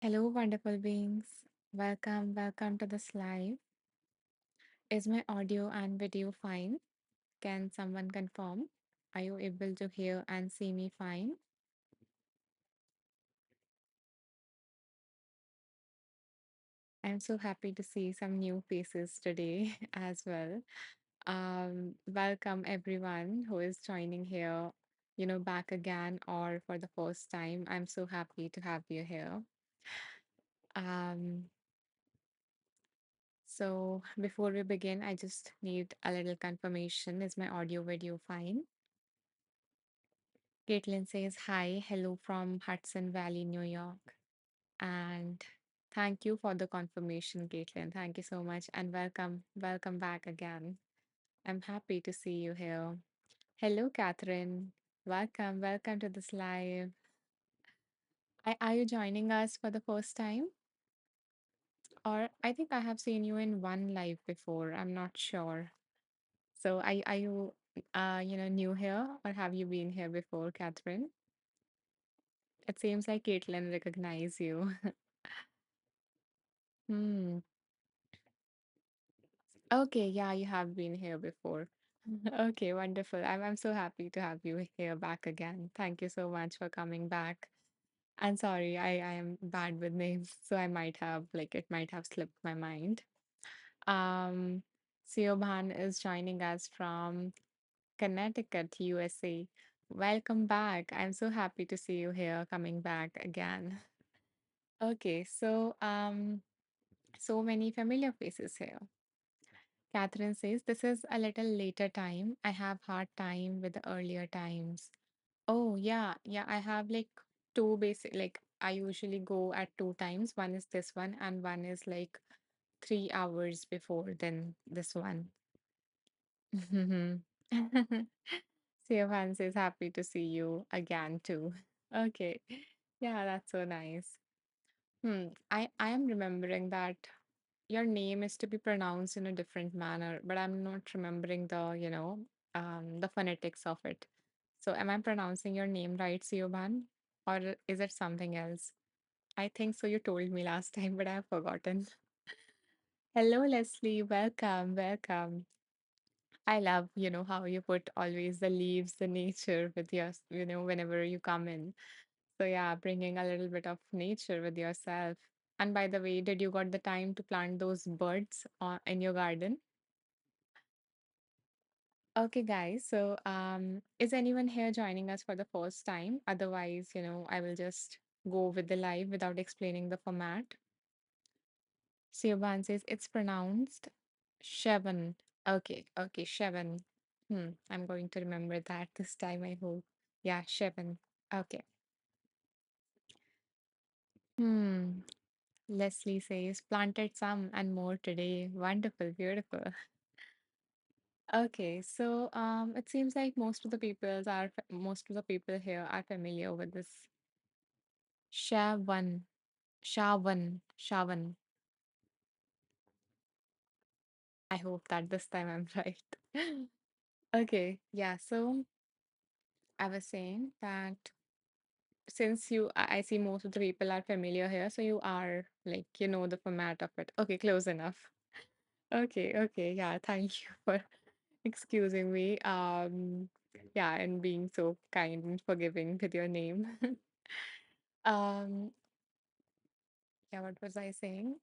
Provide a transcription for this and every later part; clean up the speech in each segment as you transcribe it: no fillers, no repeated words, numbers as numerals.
Hello, wonderful beings. Welcome to this live. Is my audio and video fine? Can someone confirm? Are you able to hear and see me fine? I'm so happy to see some new faces today as well. Welcome everyone who is joining here, back again or for the first time. I'm so happy to have you here. Um, so before we begin, I just need a little confirmation. Is my audio video fine? Caitlin says, hi, hello from Hudson Valley, New York. And thank you for the confirmation, Caitlin. Thank you so much. And welcome back again. I'm happy to see you here. Hello, Catherine. Welcome to this live. Are you joining us for the first time? Or I think I have seen you in one live before. I'm not sure. So are you new here or have you been here before, Catherine? It seems like Caitlin recognized you. Hmm. Okay, yeah, you have been here before. Okay, wonderful. I'm so happy to have you here back again. Thank you so much for coming back. And sorry, I am bad with names, so I might have it might have slipped my mind. Um, Siobhan is joining us from Connecticut, USA. Welcome back. I'm so happy to see you here coming back again. Okay, so many familiar faces here. Catherine says, this is a little later time. I have hard time with the earlier times. Oh, yeah, I have two basic, I usually go at two times. One is this one, and one is 3 hours before than this one. Siobhan says, happy to see you again too. Okay. Yeah, that's so nice. I am remembering that your name is to be pronounced in a different manner, but I'm not remembering the phonetics of it. So am I pronouncing your name right, Siobhan? Or is it something else? I think so. You told me last time, but I've forgotten. Hello, Leslie. Welcome. I love, how you put always the leaves, the nature with your, whenever you come in. So yeah, bringing a little bit of nature with yourself. And by the way, did you got the time to plant those birds in your garden? Okay, guys. So is anyone here joining us for the first time? Otherwise, I will just go with the live without explaining the format. Siobhan says it's pronounced Shevan. Okay, Shevan. I'm going to remember that this time, I hope. Yeah, Shevan. Okay. Hmm. Leslie says, planted some and more today. Wonderful, beautiful. Okay, so it seems like most of the people here are familiar with this Shavan, Shavan. I hope that this time I'm right. Okay, yeah. So I was saying that since I see most of the people are familiar here, so you are you know the format of it. Okay, close enough. Okay, yeah. Thank you for excusing me. Yeah, and being so kind and forgiving with your name. um, yeah, what was I saying?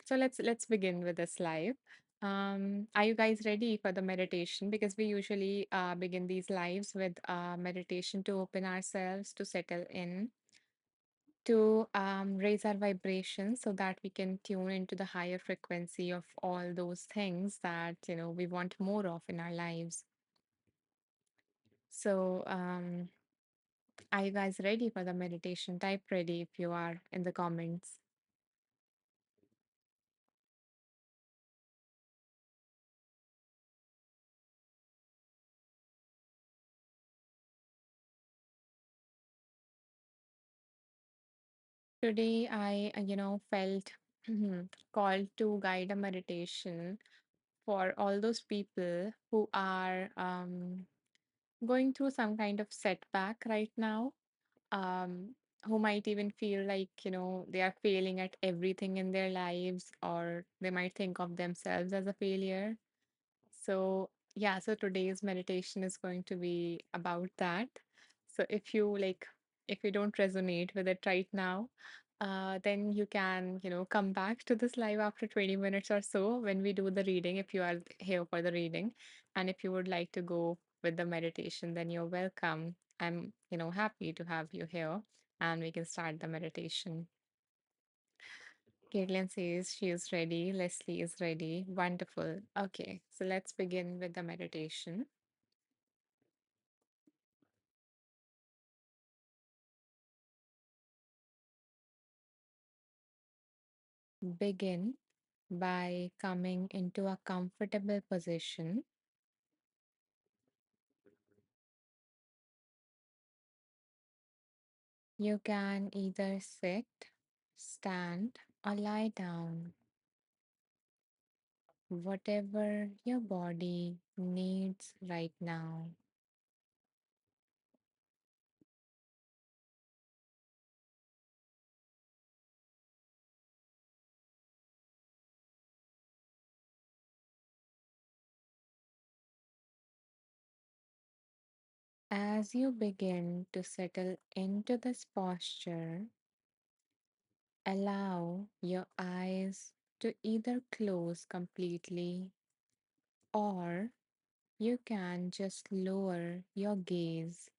So let's begin with this live. Are you guys ready for the meditation? Because we usually begin these lives with meditation to open ourselves, to settle in, to raise our vibration so that we can tune into the higher frequency of all those things that we want more of in our lives. So, are you guys ready for the meditation? Type ready if you are in the comments. Today, I, felt called to guide a meditation for all those people who are going through some kind of setback right now. who might even feel like, they are failing at everything in their lives, or they might think of themselves as a failure. So, yeah, so today's meditation is going to be about that. So, if you don't resonate with it right now, then you can, come back to this live after 20 minutes or so when we do the reading, if you are here for the reading. And if you would like to go with the meditation, then you're welcome. I'm, happy to have you here and we can start the meditation. Caitlin says she is ready. Leslie is ready. Wonderful. Okay, so let's begin with the meditation. Begin by coming into a comfortable position. You can either sit, stand, or lie down, whatever your body needs right now. As you begin to settle into this posture, allow your eyes to either close completely, or you can just lower your gaze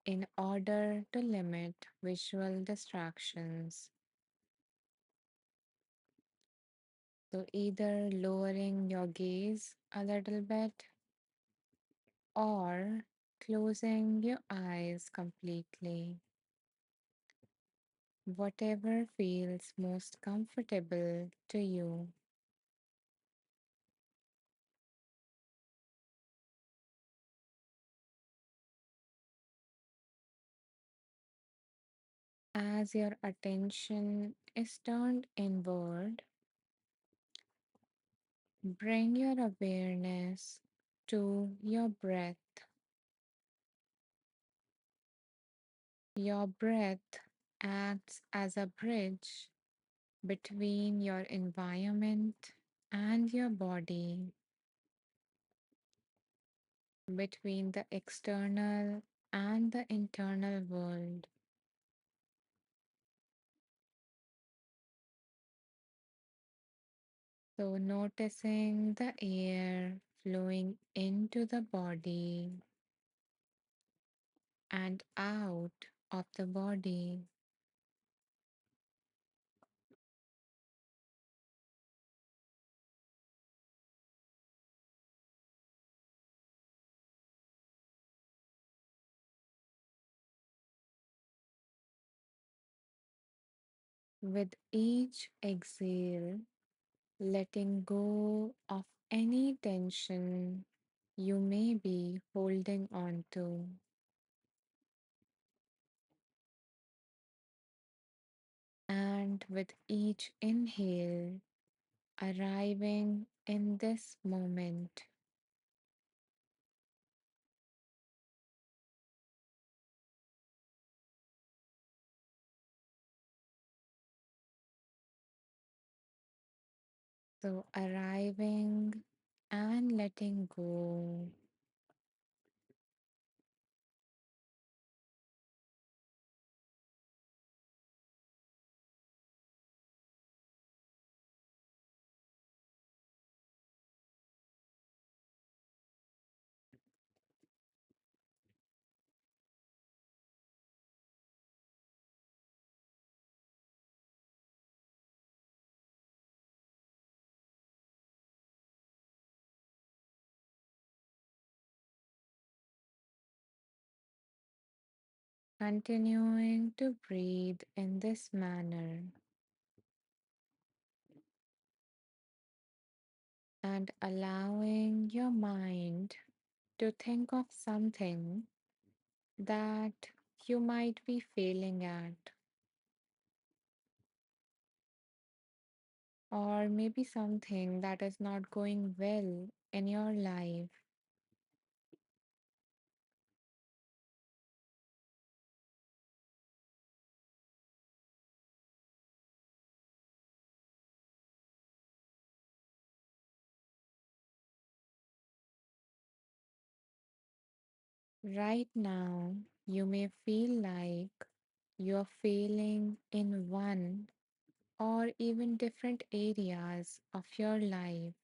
in order to limit visual distractions. So, either lowering your gaze a little bit or closing your eyes completely, whatever feels most comfortable to you. As your attention is turned inward, bring your awareness to your breath. Your breath acts as a bridge between your environment and your body, between the external and the internal world. So, noticing the air flowing into the body and out of the body. With each exhale, letting go of any tension you may be holding on to. And with each inhale, arriving in this moment. So, arriving and letting go. Continuing to breathe in this manner and allowing your mind to think of something that you might be failing at, or maybe something that is not going well in your life. Right now, you may feel like you're failing in one or even different areas of your life,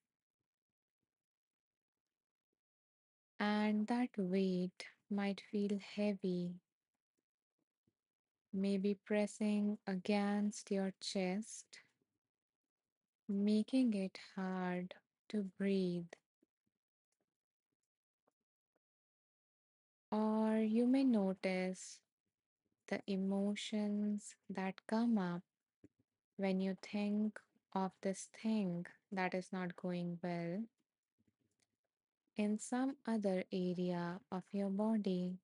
and that weight might feel heavy, maybe pressing against your chest, making it hard to breathe. Or you may notice the emotions that come up when you think of this thing that is not going well in some other area of your body.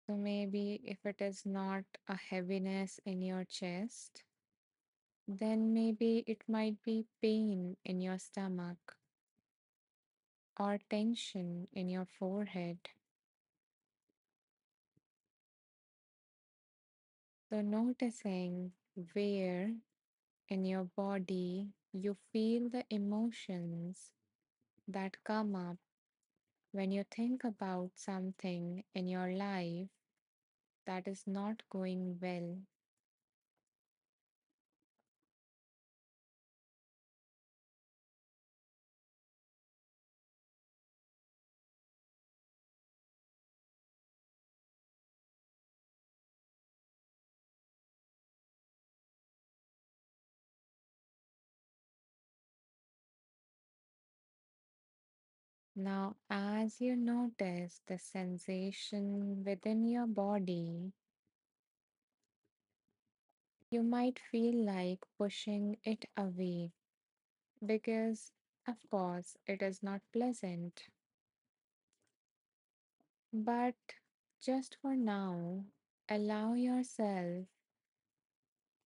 So maybe if it is not a heaviness in your chest, then maybe it might be pain in your stomach or tension in your forehead. So noticing where in your body you feel the emotions that come up when you think about something in your life that is not going well. Now, as you notice the sensation within your body, you might feel like pushing it away because, of course, it is not pleasant. But just for now, allow yourself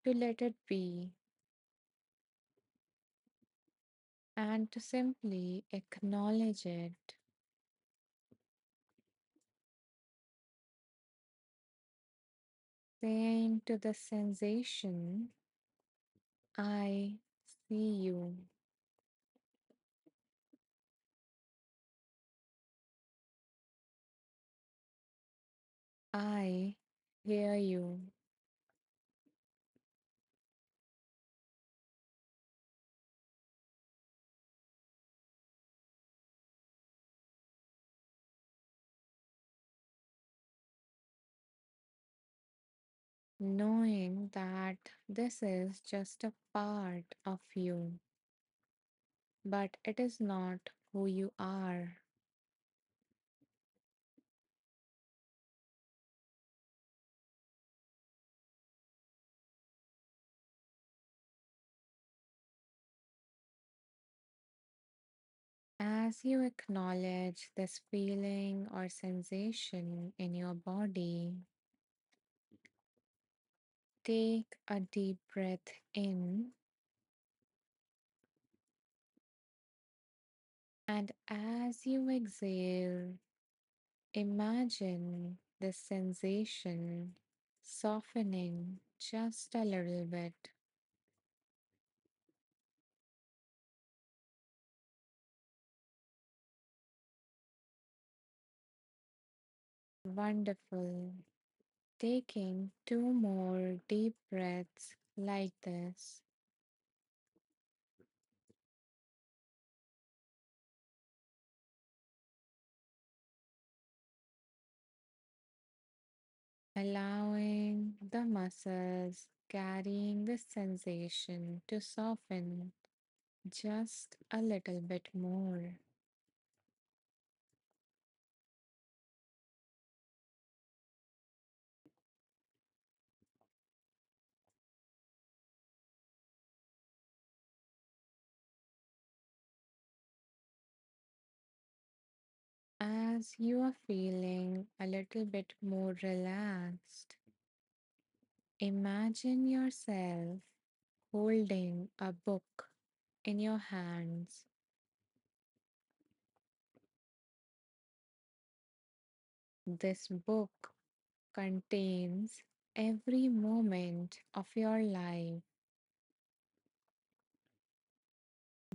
to let it be and to simply acknowledge it, saying to the sensation, I see you, I hear you, knowing that this is just a part of you, but it is not who you are. As you acknowledge this feeling or sensation in your body, take a deep breath in, and as you exhale, imagine the sensation softening just a little bit. Wonderful. Taking two more deep breaths like this, allowing the muscles carrying the sensation to soften just a little bit more. As you are feeling a little bit more relaxed, imagine yourself holding a book in your hands. This book contains every moment of your life,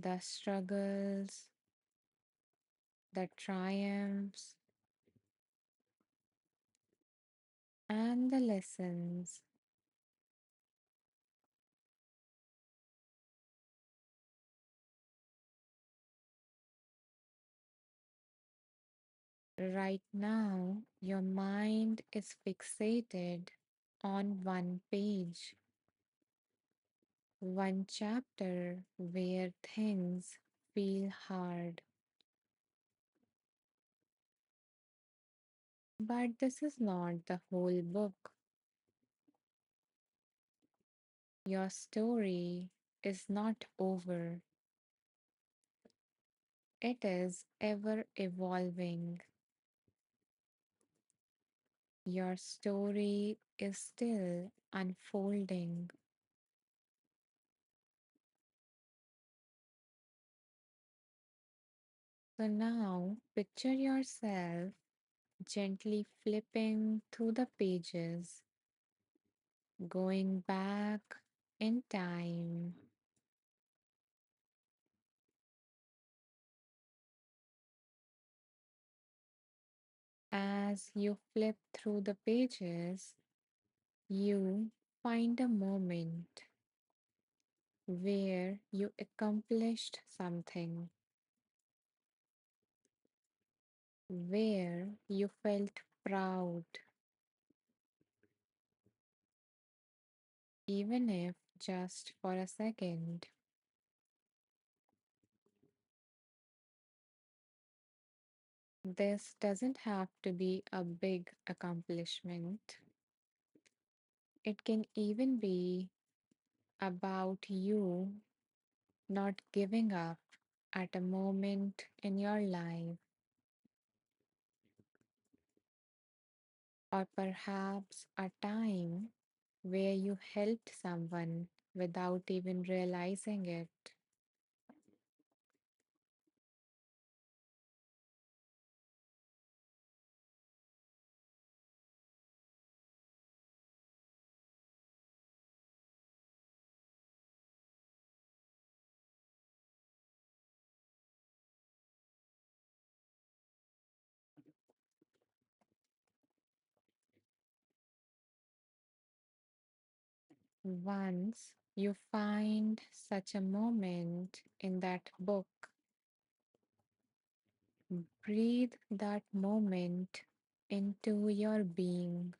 the struggles, the triumphs, and the lessons. Right now, your mind is fixated on one page, one chapter where things feel hard. But this is not the whole book. Your story is not over, it is ever evolving. Your story is still unfolding. So now picture yourself gently flipping through the pages, going back in time. As you flip through the pages, you find a moment where you accomplished something, where you felt proud, even if just for a second. This doesn't have to be a big accomplishment. It can even be about you not giving up at a moment in your life, or perhaps a time where you helped someone without even realizing it. Once you find such a moment in that book, breathe that moment into your being.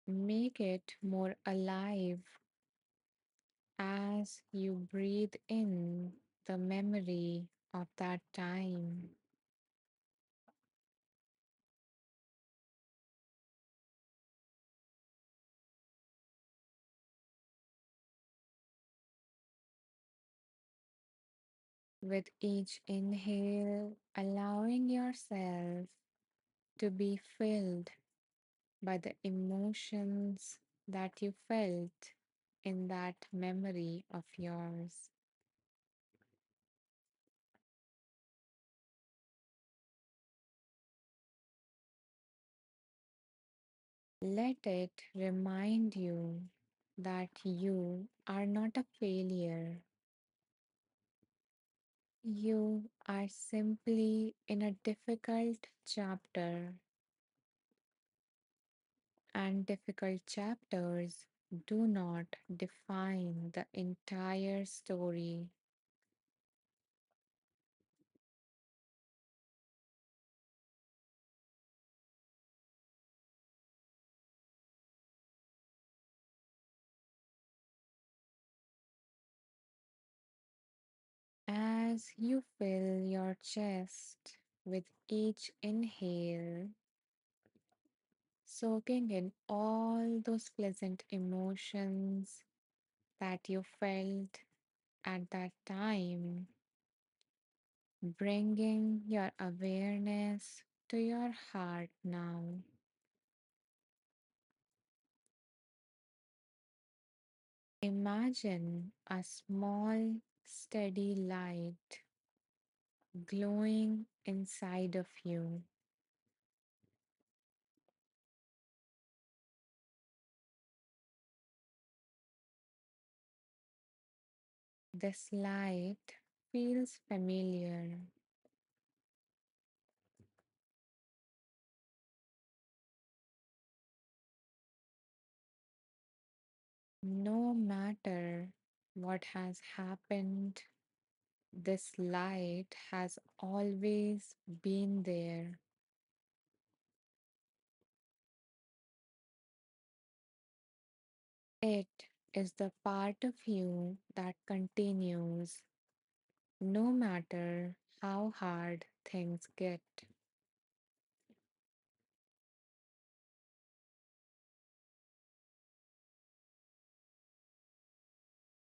Make it more alive as you breathe in the memory of that time. With each inhale, allowing yourself to be filled by the emotions that you felt in that memory of yours. Let it remind you that you are not a failure. You are simply in a difficult chapter, and difficult chapters do not define the entire story. As you fill your chest with each inhale, soaking in all those pleasant emotions that you felt at that time, bringing your awareness to your heart now. Imagine a small, steady light glowing inside of you. This light feels familiar. No matter what has happened, this light has always been there. It is the part of you that continues no matter how hard things get.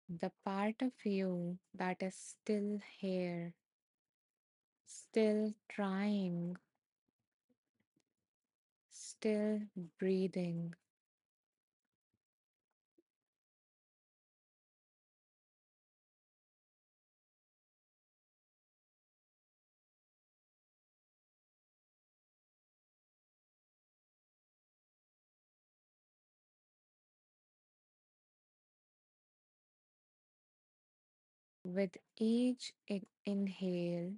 The part of you that is still here, still trying, still breathing. With each inhale,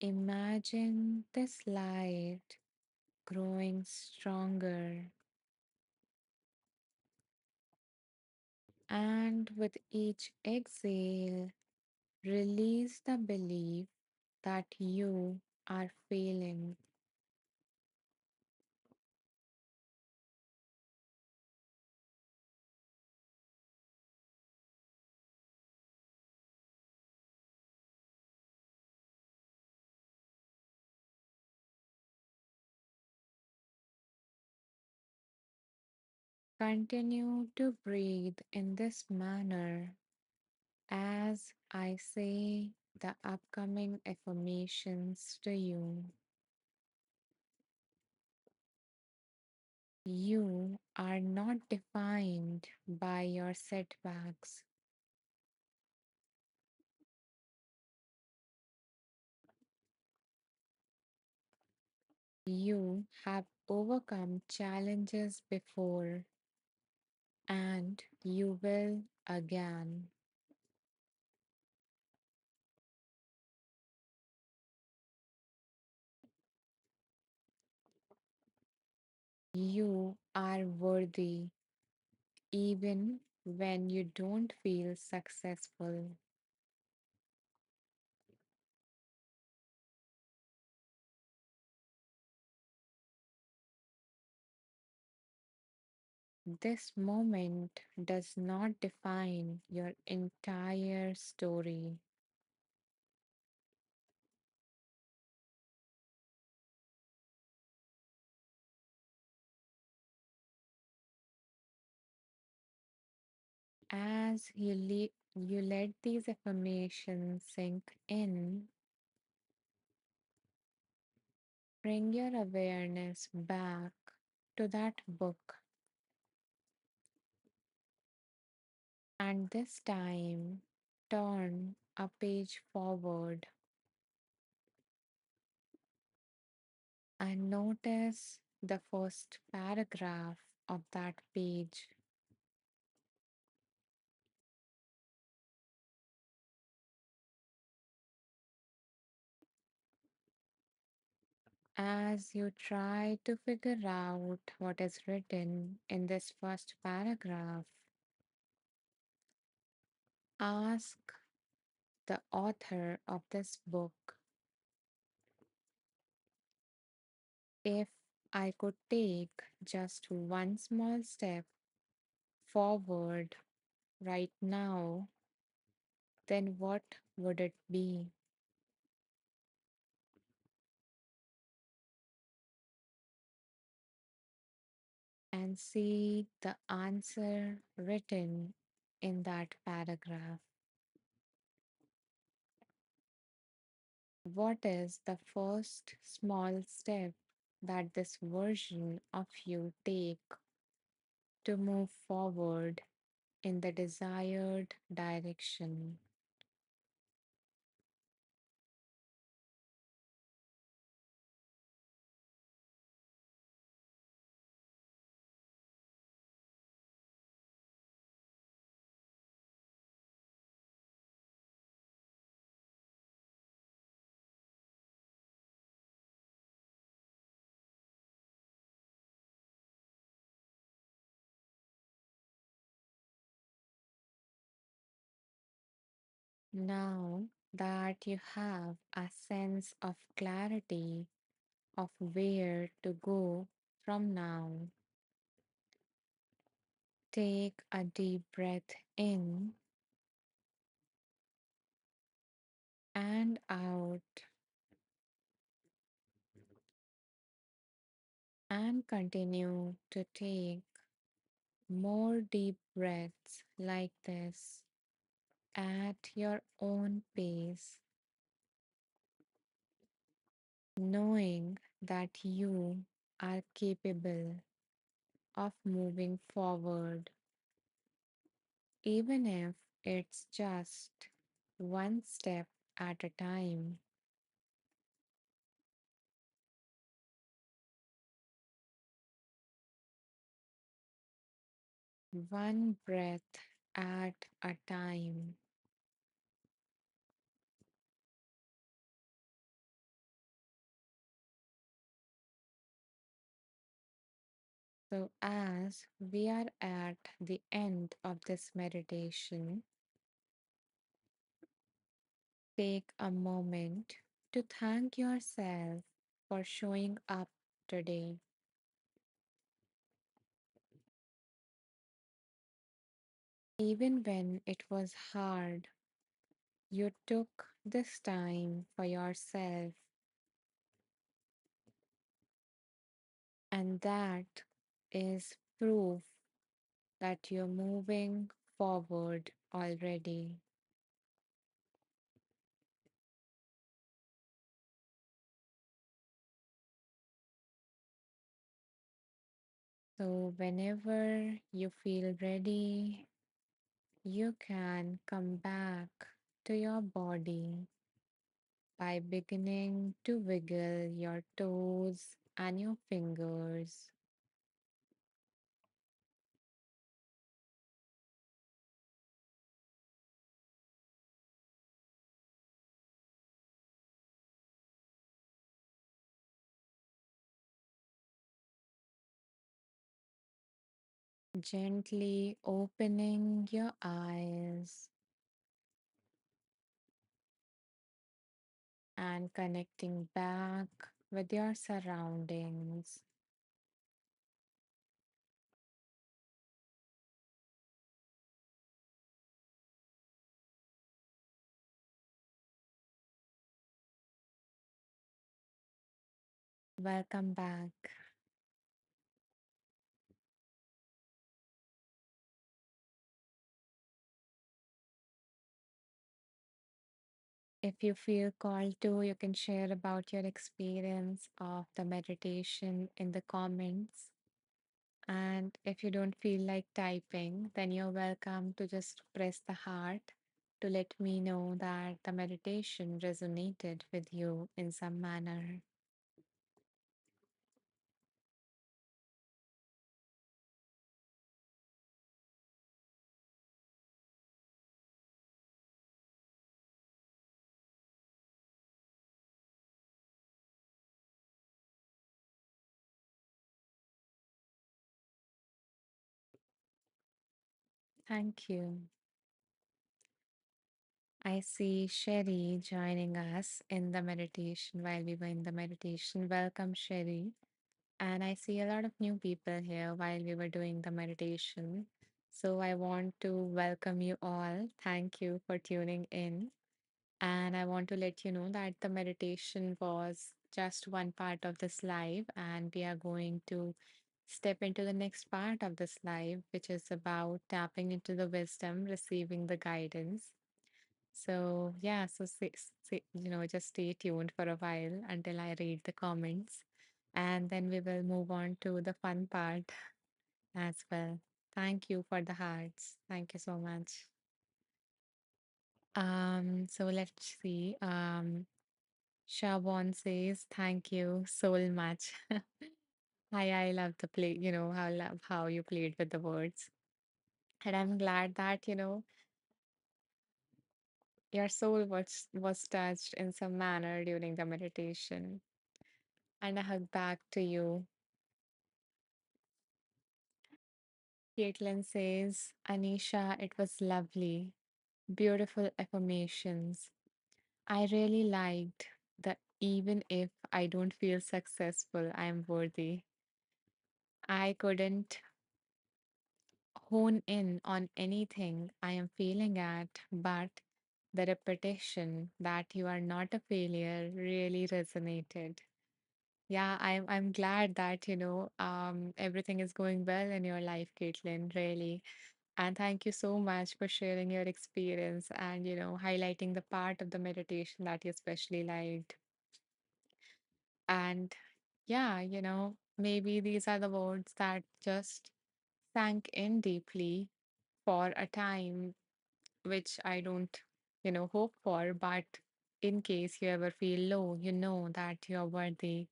imagine this light growing stronger, and with each exhale, release the belief that you are failing. Continue to breathe in this manner as I say the upcoming affirmations to you. You are not defined by your setbacks. You have overcome challenges before and you will again. You are worthy even when you don't feel successful. This moment does not define your entire story. As you let these affirmations sink in, bring your awareness back to that book, and this time turn a page forward and notice the first paragraph of that page. As you try to figure out what is written in this first paragraph, ask the author of this book, if I could take just one small step forward right now, then what would it be? And see the answer written in that paragraph. What is the first small step that this version of you take to move forward in the desired direction? Now that you have a sense of clarity of where to go from now, take a deep breath in and out, and continue to take more deep breaths like this at your own pace, knowing that you are capable of moving forward, even if it's just one step at a time, one breath at a time. So, as we are at the end of this meditation, take a moment to thank yourself for showing up today. Even when it was hard, you took this time for yourself, and that is proof that you're moving forward already. So, whenever you feel ready, you can come back to your body by beginning to wiggle your toes and your fingers. Gently opening your eyes and connecting back with your surroundings. Welcome back. If you feel called to, you can share about your experience of the meditation in the comments. And if you don't feel like typing, then you're welcome to just press the heart to let me know that the meditation resonated with you in some manner. Thank you. I see Sherry joining us in the meditation while we were in the meditation. Welcome, Sherry. And I see a lot of new people here while we were doing the meditation. So I want to welcome you all. Thank you for tuning in. And I want to let you know that the meditation was just one part of this live, and we are going to step into the next part of this live, which is about tapping into the wisdom, receiving the guidance. So, yeah, so just stay tuned for a while until I read the comments, and then we will move on to the fun part as well. Thank you for the hearts. Thank you so much. So let's see. Shabon says, thank you so much. I love the play, I love how you played with the words. And I'm glad that, your soul was touched in some manner during the meditation. And a hug back to you. Caitlin says, Anisha, it was lovely. Beautiful affirmations. I really liked the even if I don't feel successful, I am worthy. I couldn't hone in on anything I am failing at, but the repetition that you are not a failure really resonated. Yeah, I'm glad that, everything is going well in your life, Caitlin, really. And thank you so much for sharing your experience and, highlighting the part of the meditation that you especially liked. And yeah, maybe these are the words that just sank in deeply for a time, which I don't, hope for. But in case you ever feel low, you know that you're worthy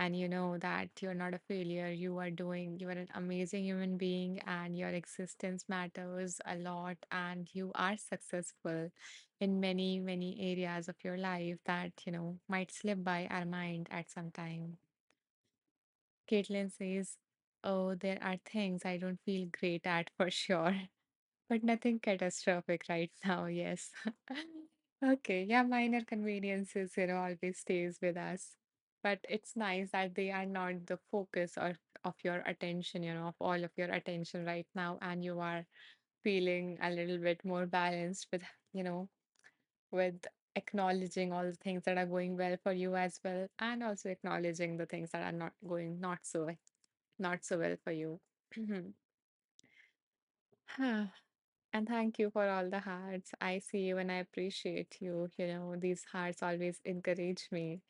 and you know that you're not a failure. You are an amazing human being and your existence matters a lot and you are successful in many, many areas of your life that, might slip by our mind at some time. Caitlin says, "Oh, there are things I don't feel great at for sure, but nothing catastrophic right now." Yes. Okay. Yeah, minor conveniences, always stays with us. But it's nice that they are not the focus of your attention, of all of your attention right now. And you are feeling a little bit more balanced you know, with acknowledging all the things that are going well for you as well, and also acknowledging the things that are not so well for you. And thank you for all the hearts. I see you and I appreciate you. These hearts always encourage me.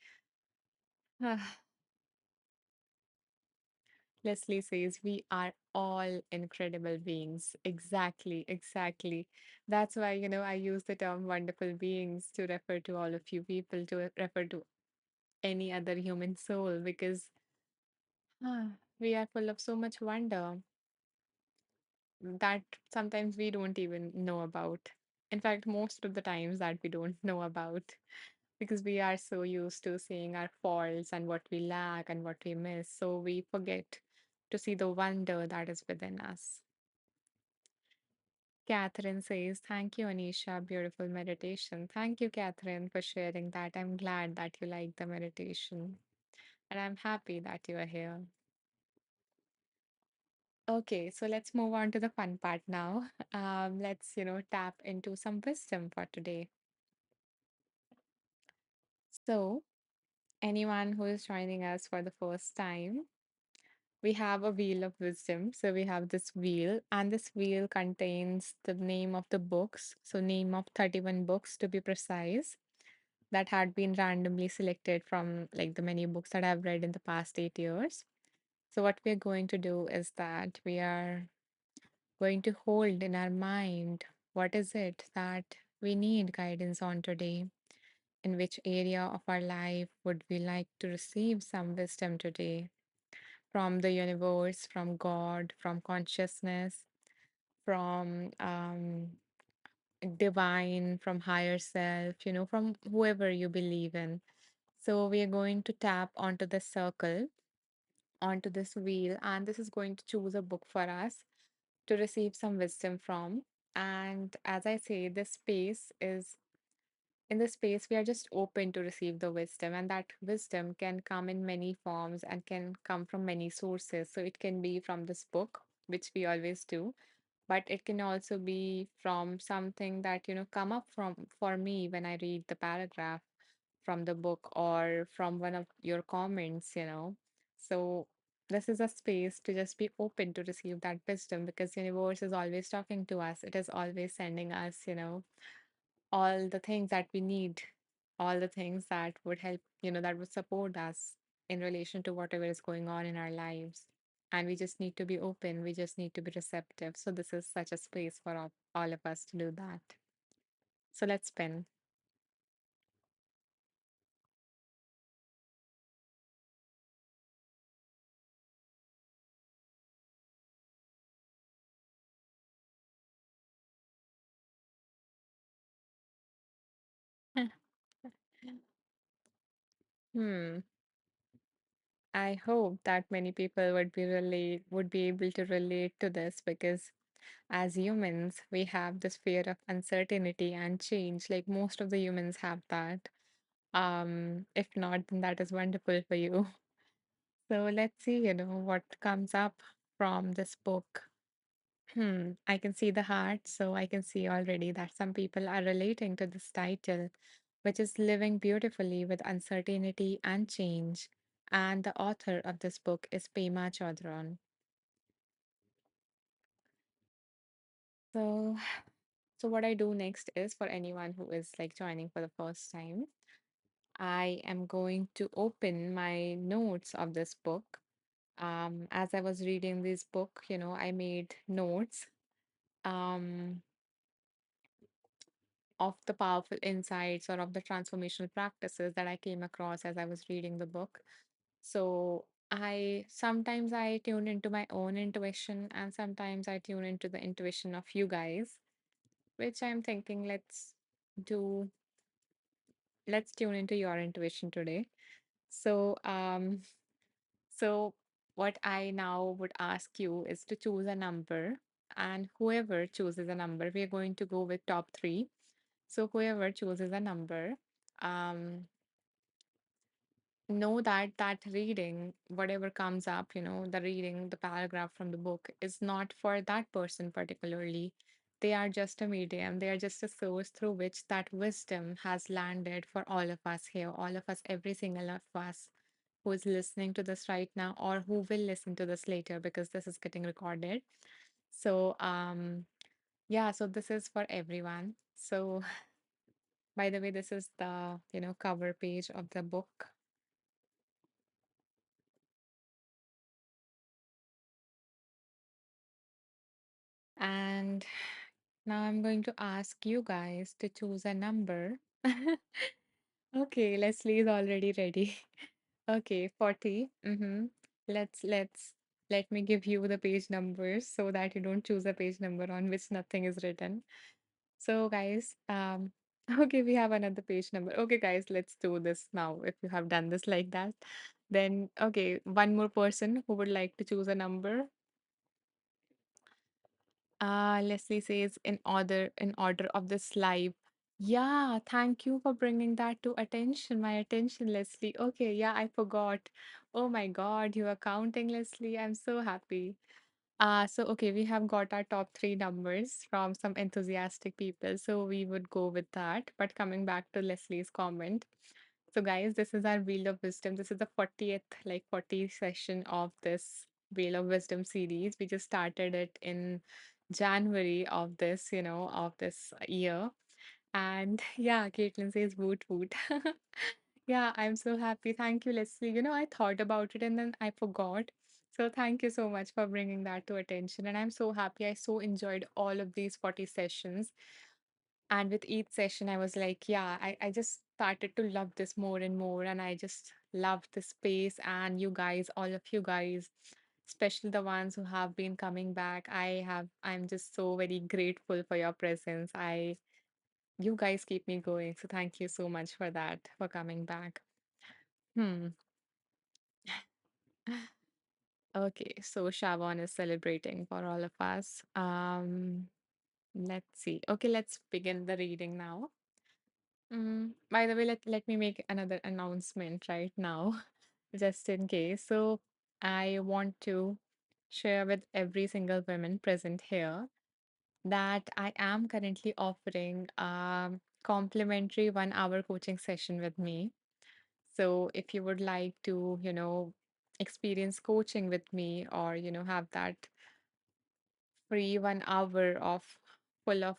Leslie says, we are all incredible beings. Exactly, exactly. That's why, I use the term wonderful beings to refer to all of you people, to refer to any other human soul, because we are full of so much wonder that sometimes we don't even know about. In fact, most of the times that we don't know about because we are so used to seeing our faults and what we lack and what we miss. So we forget to see the wonder that is within us. Catherine says, "Thank you, Anisha. Beautiful meditation." Thank you, Catherine, for sharing that. I'm glad that you like the meditation. And I'm happy that you are here. Okay, so let's move on to the fun part now. Let's, tap into some wisdom for today. So, anyone who is joining us for the first time, we have a wheel of wisdom. So, we have this wheel, and this wheel contains the name of the books. So, name of 31 books to be precise, that had been randomly selected from like the many books that I've read in the past 8 years. So, what we're going to do is that we are going to hold in our mind what is it that we need guidance on today? In which area of our life would we like to receive some wisdom today? From the universe, from God, from consciousness, from divine, from higher self, from whoever you believe in. So we are going to tap onto the circle, onto this wheel, and this is going to choose a book for us to receive some wisdom from. And as I say, this space is in this space, we are just open to receive the wisdom, and that wisdom can come in many forms and can come from many sources. So it can be from this book, which we always do, but it can also be from something that come up from for me when I read the paragraph from the book or from one of your comments. So this is a space to just be open to receive that wisdom because universe is always talking to us. It is always sending us, all the things that we need, all the things that would help, that would support us in relation to whatever is going on in our lives. And we just need to be open, we just need to be receptive. So, this is such a space for all of us to do that. So, let's spin. Hmm. I hope that many people would be able to relate to this because as humans, we have this fear of uncertainty and change. Like most of the humans have that. If not, then that is wonderful for you. So let's see, what comes up from this book. I can see the heart, so I can see already that some people are relating to this title, which is Living Beautifully with Uncertainty and Change. And the author of this book is Pema Chodron. So, so what I do next is for anyone who is like joining for the first time, I am going to open my notes of this book. As I was reading this book, I made notes. Um, of the powerful insights or of the transformational practices that I came across as I was reading the book. So I sometimes I tune into my own intuition and sometimes I tune into the intuition of you guys, which I'm thinking do let's tune into your intuition today. So so what I now would ask you is to choose a number, and whoever chooses a number, we're going to go with top three. So whoever chooses a number, um, know that that reading, whatever comes up, the reading, the paragraph from the book is not for that person particularly. They are just a medium. They are just a source through which that wisdom has landed for all of us here, all of us, every single of us who is listening to this right now or who will listen to this later because this is getting recorded. So, yeah, so this is for everyone. So, by the way, this is the, cover page of the book. And now I'm going to ask you guys to choose a number. Okay, Leslie is already ready. Okay, 40. Let me give you the page numbers so that you don't choose a page number on which nothing is written. So guys, okay, we have another page number. Okay, guys, let's do this now. If you have done this like that, then okay, one more person who would like to choose a number. Leslie says in order of this live. Yeah, thank you for bringing that to my attention, Leslie. Okay, yeah, I forgot. Oh my God, you are counting, Leslie. I'm so happy. So okay, we have got our top three numbers from some enthusiastic people, so we would go with that. But coming back to Leslie's comment, so guys, this is our Wheel of Wisdom. This is the 40th, like 40 session of this Wheel of Wisdom series. We just started it in January of this, of this year. And yeah, Caitlin says woot woot. Yeah, I'm so happy. Thank you, Leslie. I thought about it and then I forgot. So thank you so much for bringing that to attention. And I'm so happy. I so enjoyed all of these 40 sessions. And with each session, I was like, yeah, I just started to love this more and more. And I just love the space and you guys, all of you guys, especially the ones who have been coming back. I'm just so very grateful for your presence. You guys keep me going. So thank you so much for that, for coming back. Hmm. Okay, so Shavon is celebrating for all of us. Let's see. Okay, let's begin the reading now. By the way, let me make another announcement right now, just in case. So I want to share with every single woman present here that I am currently offering a complimentary 1 hour coaching session with me. So if you would like to, experience coaching with me or, have that free 1 hour of full of,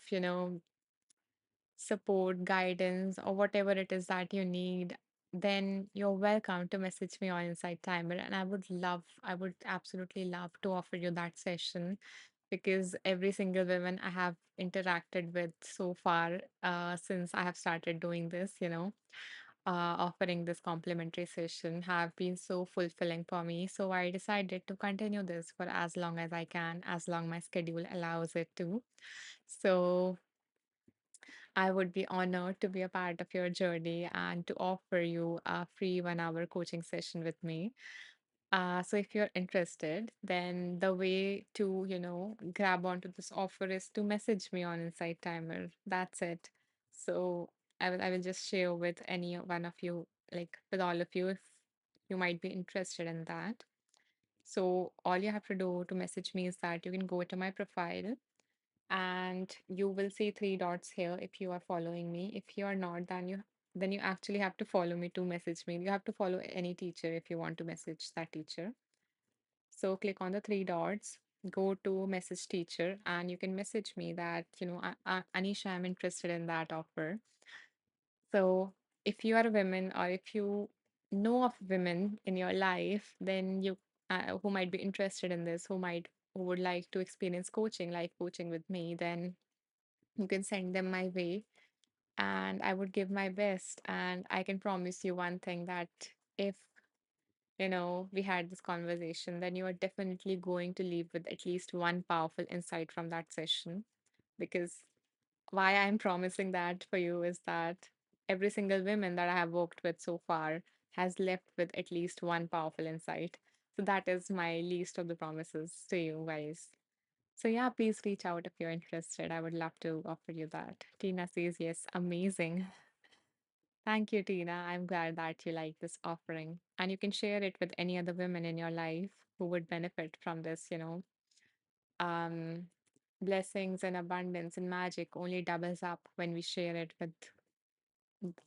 support, guidance, or whatever it is that you need, then you're welcome to message me on Insight Timer. And I would absolutely love to offer you that session because every single woman I have interacted with so far, since I have started doing this, offering this complimentary session have been so fulfilling for me. So I decided to continue this for as long as I can, as long my schedule allows it to. So I would be honored to be a part of your journey and to offer you a free 1 hour coaching session with me. So if you're interested, then the way to, grab onto this offer is to message me on Insight Timer. That's it. So I will just share with any one of you, like with all of you, if you might be interested in that. So all you have to do to message me is that you can go to my profile and you will see three dots here if you are following me. If you are not, then you actually have to follow me to message me. You have to follow any teacher if you want to message that teacher. So click on the three dots, go to message teacher, and you can message me that, Anisha, I'm interested in that offer. So if you are a woman or if you know of women in your life, then you who might be interested in this, who would like to experience coaching, life coaching with me, then you can send them my way and I would give my best. And I can promise you one thing that if we had this conversation, then you are definitely going to leave with at least one powerful insight from that session. Because why I'm promising that for you is that every single woman that I have worked with so far has left with at least one powerful insight. So that is my least of the promises to you guys. So yeah, please reach out if you're interested. I would love to offer you that. Tina says yes, amazing. Thank you, Tina. I'm glad that you like this offering. And you can share it with any other women in your life who would benefit from this, Um, blessings and abundance and magic only doubles up when we share it with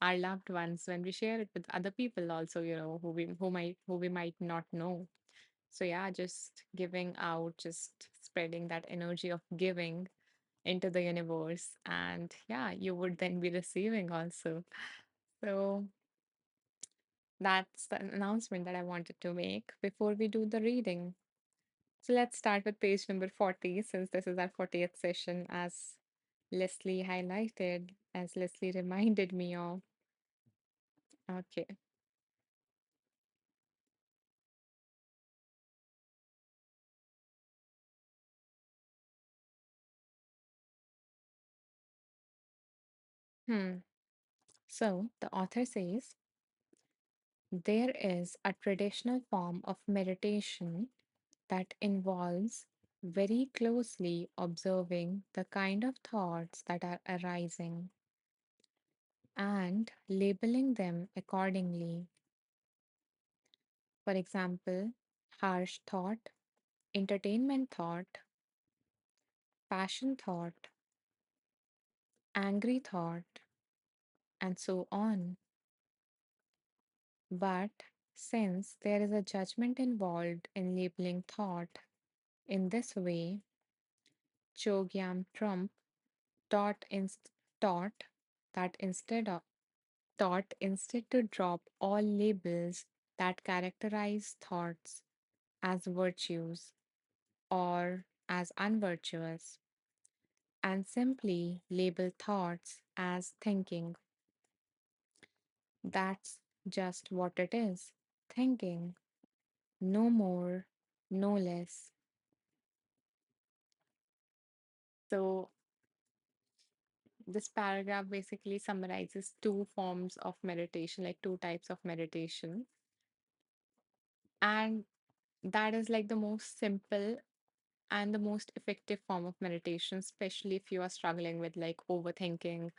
our loved ones, when we share it with other people also, who we might not know. So yeah, just giving out, just spreading that energy of giving into the universe. And yeah, you would then be receiving also. So that's the announcement that I wanted to make before we do the reading. So let's start with page number 40, since this is our 40th session, as Leslie highlighted, as Leslie reminded me of. Okay. Hmm. So the author says there is a traditional form of meditation that involves very closely observing the kind of thoughts that are arising and labeling them accordingly. For example, harsh thought, entertainment thought, passion thought, angry thought, and so on. But since there is a judgment involved in labeling thought in this way, Chogyam Trump taught that instead to drop all labels that characterize thoughts as virtues or as unvirtuous, and simply label thoughts as thinking. That's just what it is, thinking, no more, no less. So, this paragraph basically summarizes two forms of meditation, like two types of meditation. And that is like the most simple and the most effective form of meditation, especially if you are struggling with like overthinking,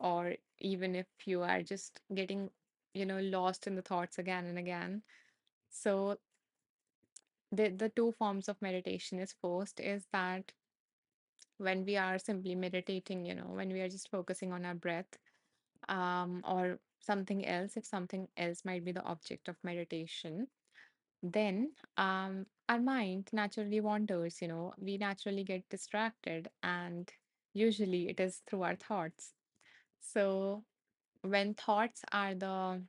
or even if you are just getting, lost in the thoughts again and again. So, the two forms of meditation is first is that when we are simply meditating, when we are just focusing on our breath, or something else, if something else might be the object of meditation, then our mind naturally wanders, we naturally get distracted, and usually it is through our thoughts. So when thoughts are the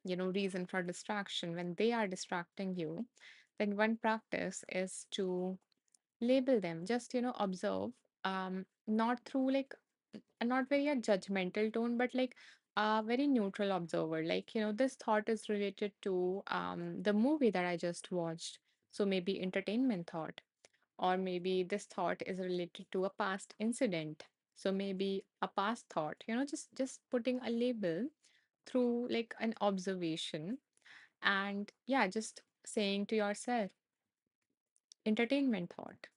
reason for distraction, when they are distracting you, then one practice is to label them, just observe, not through like not very a judgmental tone, but like a very neutral observer, like this thought is related to the movie that I just watched, so maybe entertainment thought, or maybe this thought is related to a past incident, so maybe a past thought, just putting a label through like an observation. And yeah, just saying to yourself, entertainment thought,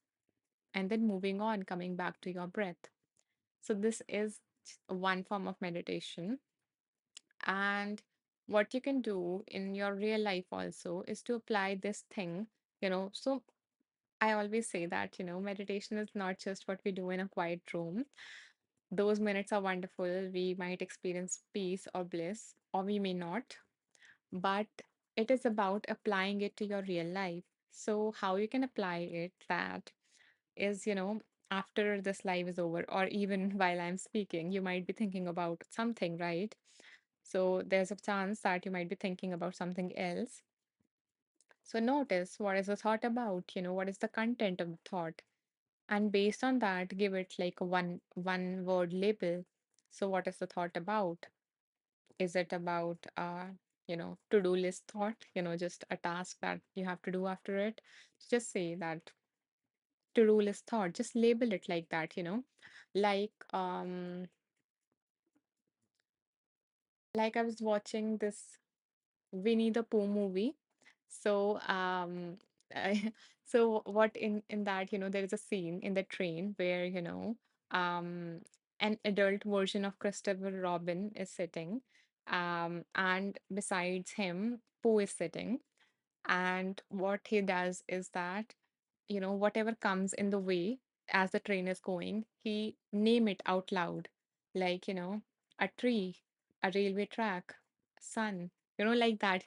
and then moving on, coming back to your breath. So, this is one form of meditation. And what you can do in your real life also is to apply this thing, So, I always say that, meditation is not just what we do in a quiet room. Those minutes are wonderful. We might experience peace or bliss, or we may not, but it is about applying it to your real life. So, how you can apply it, that is, after this live is over, or even while I'm speaking, you might be thinking about something, right? So, there's a chance that you might be thinking about something else. So, notice what is the thought about, what is the content of the thought, and based on that, give it like a one word label. So, what is the thought about? Is it about to-do list thought, just a task that you have to do after it? Just say that to-do list thought, just label it like that, like like I was watching this Winnie the Pooh movie. So I, so what in that, there is a scene in the train where, um an adult version of Christopher Robin is sitting, and besides him, Pooh is sitting. And what he does is that, whatever comes in the way as the train is going, he name it out loud, like, a tree, a railway track, sun, like that.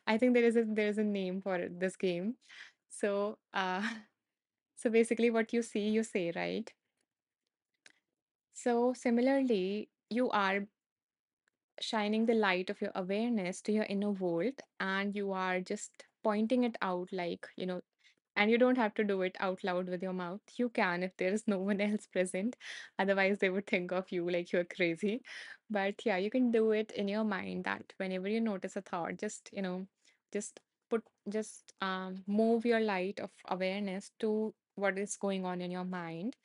I think there is a name for this game. So, so basically, what you see, you say, right? So similarly, you are shining the light of your awareness to your inner world, and you are just pointing it out, like, and you don't have to do it out loud with your mouth. You can if there is no one else present. Otherwise, they would think of you like you're crazy. But yeah, you can do it in your mind, that whenever you notice a thought, just, just move your light of awareness to what is going on in your mind.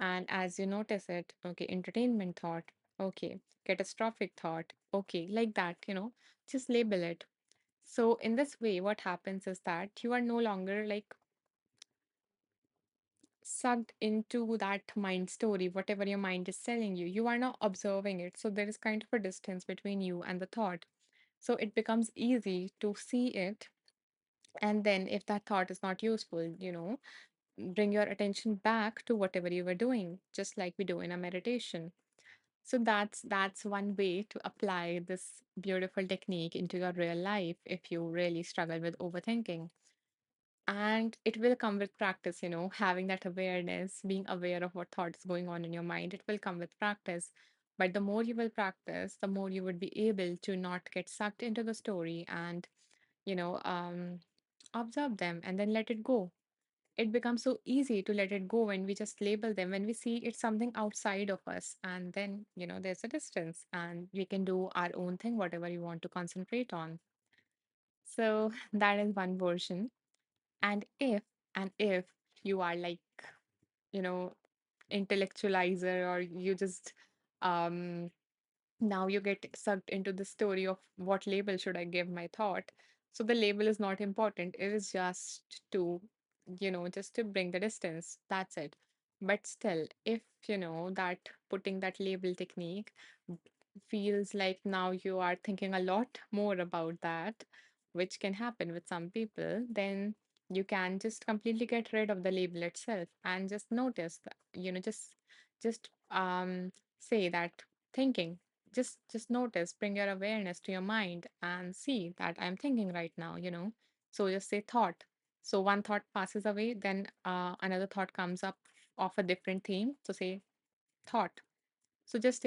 And as you notice it, okay, entertainment thought, okay, catastrophic thought, okay, like that, just label it. So in this way, what happens is that you are no longer like sucked into that mind story, whatever your mind is telling you. You are now observing it. So there is kind of a distance between you and the thought. So it becomes easy to see it. And then if that thought is not useful, bring your attention back to whatever you were doing, just like we do in a meditation. So that's one way to apply this beautiful technique into your real life if you really struggle with overthinking. And it will come with practice, having that awareness, being aware of what thought is going on in your mind. It will come with practice. But the more you will practice, the more you would be able to not get sucked into the story and, you know, um, observe them and then let it go. It becomes so easy to let it go when we just label them, when we see it's something outside of us. And then, there's a distance and we can do our own thing, whatever you want to concentrate on. So that is one version. And if you are like, you know, intellectualizer, or you just um now you get sucked into the story of what label should I give my thought. So the label is not important. It is just to, just to bring the distance. That's it. But still, if that putting that label technique feels like now you are thinking a lot more about that, which can happen with some people, then you can just completely get rid of the label itself and just notice that, just say that thinking, just notice, bring your awareness to your mind and see that I'm thinking right now, so just say thought. So one thought passes away, then another thought comes up of a different theme, so say thought. So just,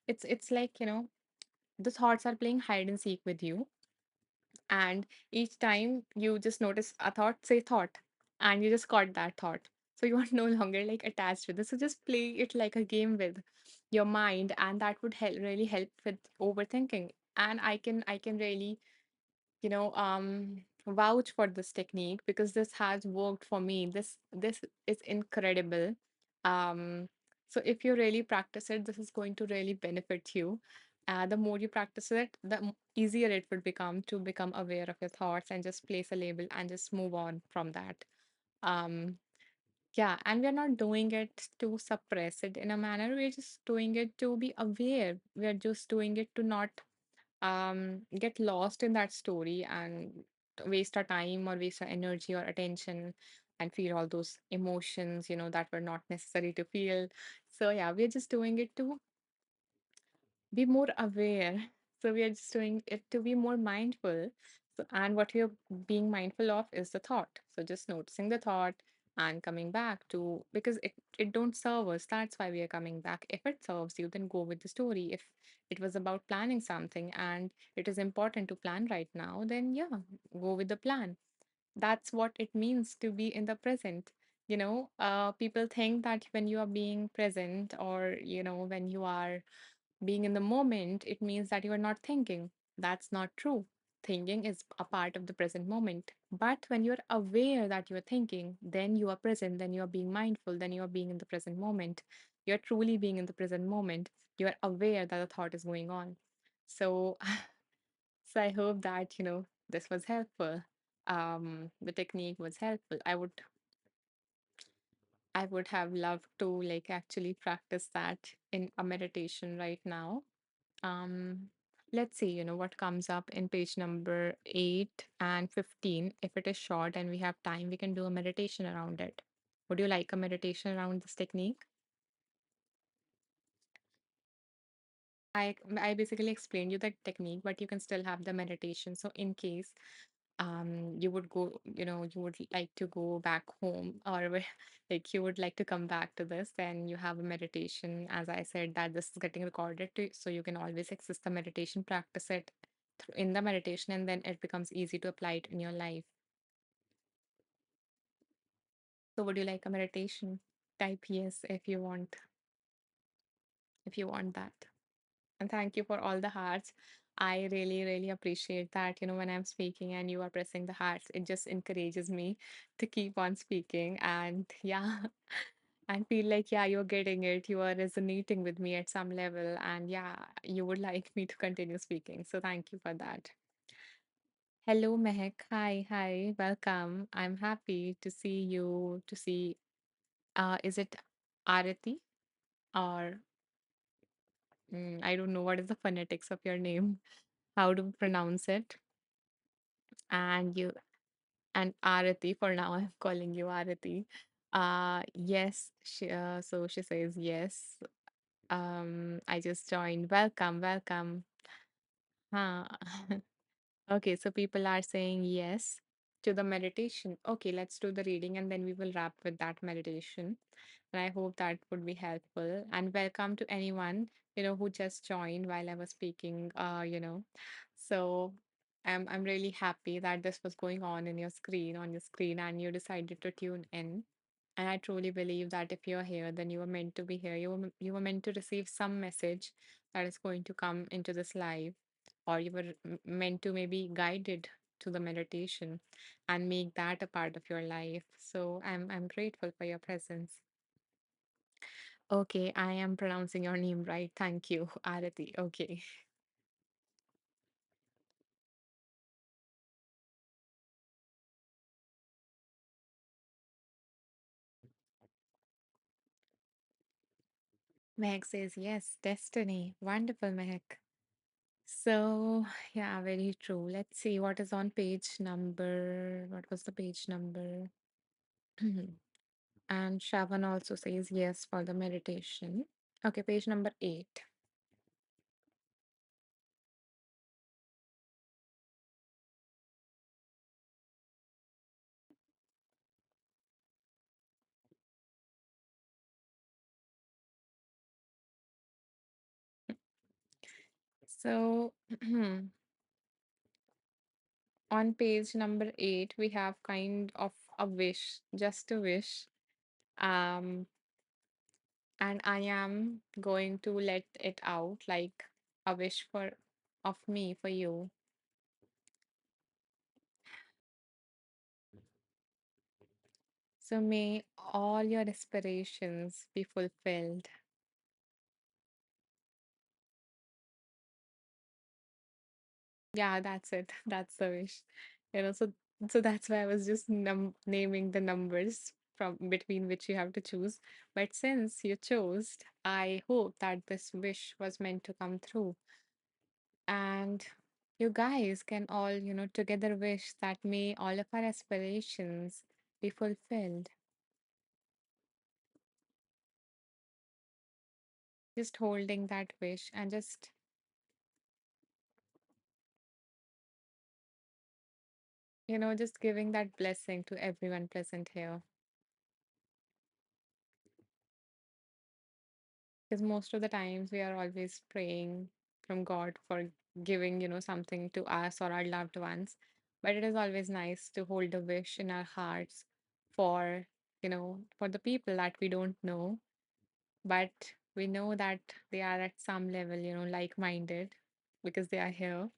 it's like, the thoughts are playing hide and seek with you. And each time you just notice a thought, say thought, and you just caught that thought. So you are no longer like attached with this. So just play it like a game with your mind, and that would really help with overthinking. And I can really, vouch for this technique because this has worked for me. This is incredible. um so if you really practice it, this is going to really benefit you. The more you practice it, the easier it would become to become aware of your thoughts and just place a label and just move on from that. Um, yeah, and we're not doing it to suppress it in a manner. We're just doing it to be aware. We're just doing it to not get lost in that story and waste our time or waste our energy or attention and feel all those emotions, that were not necessary to feel. So yeah, we're just doing it to be more aware. So we are just doing it to be more mindful. So, and what we are being mindful of is the thought. So just noticing the thought and coming back to, because it don't serve us. That's why we are coming back. If it serves you, then go with the story. If it was about planning something and it is important to plan right now, then yeah, go with the plan. That's what it means to be in the present. People think that when you are being present, or when you are being in the moment, it means that you are not thinking. That's not true. Thinking is a part of the present moment. But when you're aware that you're thinking, then you are present, then you are being mindful, then you are being in the present moment. You're truly being in the present moment. You are aware that a thought is going on. So, so I hope that, this was helpful. The technique was helpful. I would have loved to like actually practice that in a meditation right now. um, let's see, what comes up in page number 8 and 15. If it is short and we have time, we can do a meditation around it. Would you like a meditation around this technique? I basically explained you the technique, but you can still have the meditation. So in case you would go, you would like to go back home, or like you would like to come back to this, then you have a meditation. As I said, that this is getting recorded to, so you can always access the meditation, practice it in the meditation, and then it becomes easy to apply it in your life. So would you like a meditation? Type yes if you want that. And thank you for all the hearts. I really, really appreciate that. When I'm speaking and you are pressing the hearts, it just encourages me to keep on speaking. And yeah, and feel like, yeah, you're getting it. You are resonating with me at some level. And yeah, you would like me to continue speaking. So thank you for that. Hello, Mehak. Hi, hi, welcome. I'm happy to see you, is it Arati? Or I don't know what is the phonetics of your name. How do we pronounce it? And Arati, for now I'm calling you Arati. Yes, so she says yes. I just joined. Welcome, welcome. Huh. Okay, so people are saying yes to the meditation. Okay, let's do the reading and then we will wrap with that meditation. And I hope that would be helpful. And welcome to anyone, who just joined while I was speaking, So I'm really happy that this was going on your screen, and you decided to tune in. And I truly believe that if you're here, then you were meant to be here. You were meant to receive some message that is going to come into this live, or you were meant to maybe guided to the meditation and make that a part of your life. So I'm grateful for your presence. Okay, I am pronouncing your name right. Thank you, Arati. Okay. Meg says yes, destiny. Wonderful, Meg. So, yeah, very true. Let's see what is on page number. What was the page number? And Shavan also says yes for the meditation. Okay, page number 8. So, on page number 8, we have kind of a wish, just a wish. Um, and I am going to let it out like a wish of me for you. So may all your aspirations be fulfilled. Yeah, that's it. That's the wish. So that's why I was just naming the numbers from between which you have to choose. But since you chose, I hope that this wish was meant to come through. And you guys can all, together wish that may all of our aspirations be fulfilled. Just holding that wish and just giving that blessing to everyone present here. Because most of the times we are always praying from God for giving, something to us or our loved ones. But it is always nice to hold a wish in our hearts for, for the people that we don't know, but we know that they are at some level, like-minded because they are here.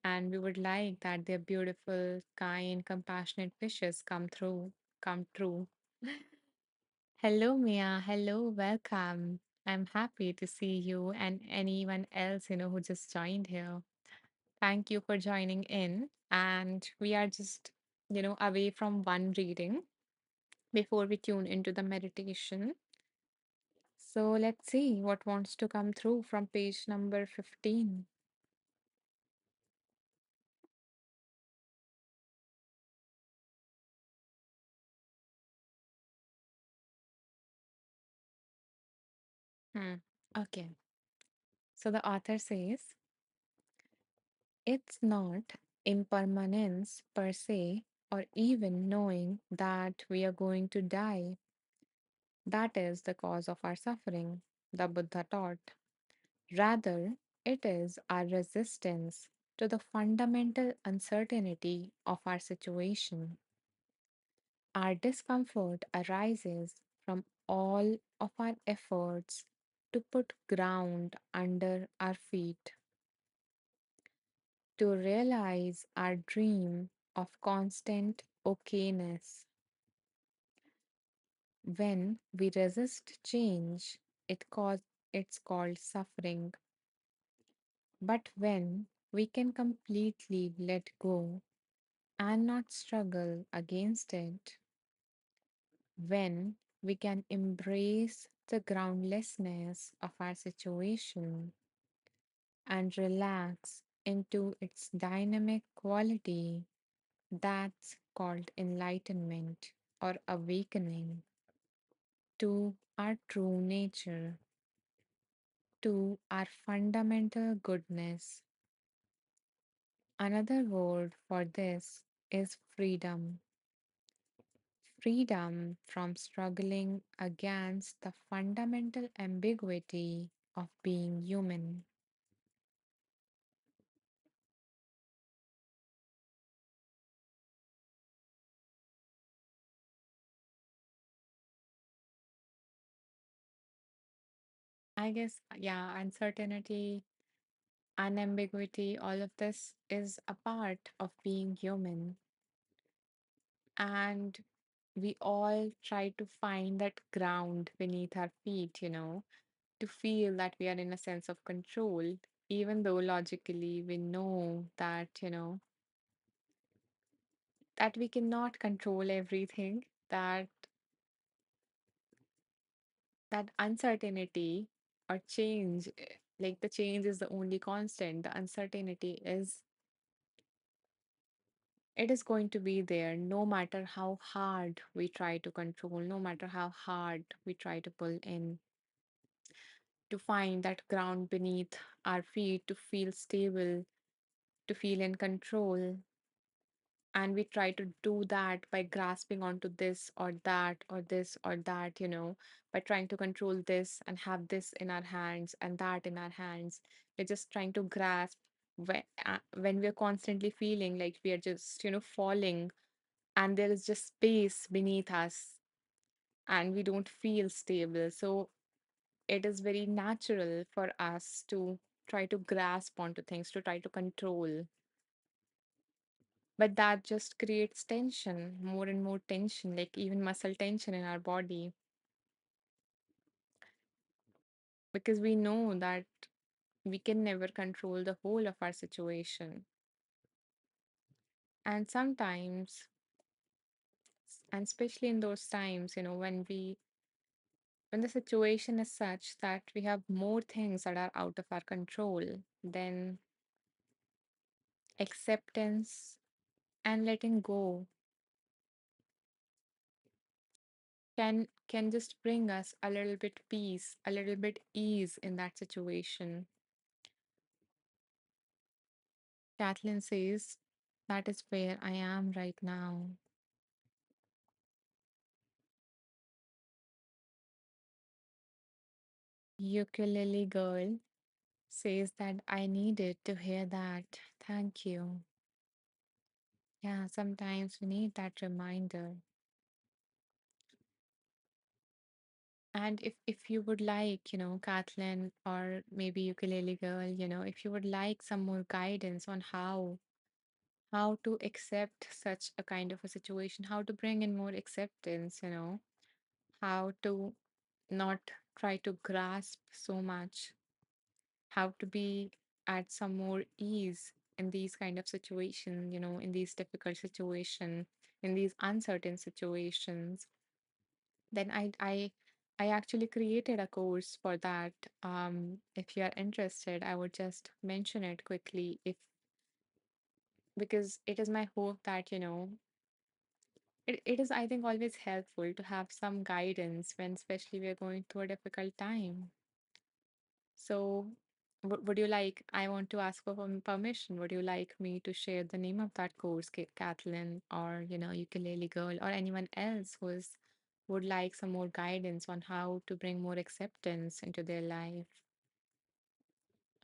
And we would like that their beautiful, kind, compassionate wishes come true. Hello, Mia. Hello, welcome. I'm happy to see you and anyone else, who just joined here. Thank you for joining in. And we are just, away from one reading before we tune into the meditation. So let's see what wants to come through from page number 15. Hmm. Okay. So the author says, it's not impermanence per se, or even knowing that we are going to die. That is the cause of our suffering, the Buddha taught. Rather, it is our resistance to the fundamental uncertainty of our situation. Our discomfort arises from all of our efforts to put ground under our feet, to realize our dream of constant okayness. When we resist change, it's called suffering. But when we can completely let go and not struggle against it, when we can embrace the groundlessness of our situation and relax into its dynamic quality, that's called enlightenment or awakening to our true nature, to our fundamental goodness. Another word for this is freedom. Freedom from struggling against the fundamental ambiguity of being human. I guess, yeah, uncertainty, unambiguity, all of this is a part of being human. And we all try to find that ground beneath our feet, to feel that we are in a sense of control, even though logically we know that, that we cannot control everything, that uncertainty or change, like the change is the only constant, the uncertainty is it is going to be there no matter how hard we try to control, no matter how hard we try to pull in, to find that ground beneath our feet, to feel stable, to feel in control. And we try to do that by grasping onto this or that or this or that, by trying to control this and have this in our hands and that in our hands. We're just trying to grasp when we're constantly feeling like we are just, falling and there is just space beneath us and we don't feel stable. So it is very natural for us to try to grasp onto things, to try to control. But that just creates tension, more and more tension, like even muscle tension in our body, because we know that we can never control the whole of our situation. And sometimes, and especially in those times, when the situation is such that we have more things that are out of our control, then acceptance and letting go can just bring us a little bit peace, a little bit ease in that situation. Kathleen says, that is where I am right now. Ukulele girl says that I needed to hear that. Thank you. Yeah, sometimes we need that reminder. And if you would like, Kathleen or maybe ukulele girl, if you would like some more guidance on how to accept such a kind of a situation, how to bring in more acceptance, how to not try to grasp so much, how to be at some more ease in these kind of situations, in these difficult situations, in these uncertain situations, then I actually created a course for that. If you are interested, I would just mention it quickly if because it is my hope that it is, I think, always helpful to have some guidance when especially we are going through a difficult time. So, would you like, I want to ask for permission. Would you like me to share the name of that course, Kathleen, or, Ukulele Girl, or anyone else would like some more guidance on how to bring more acceptance into their life?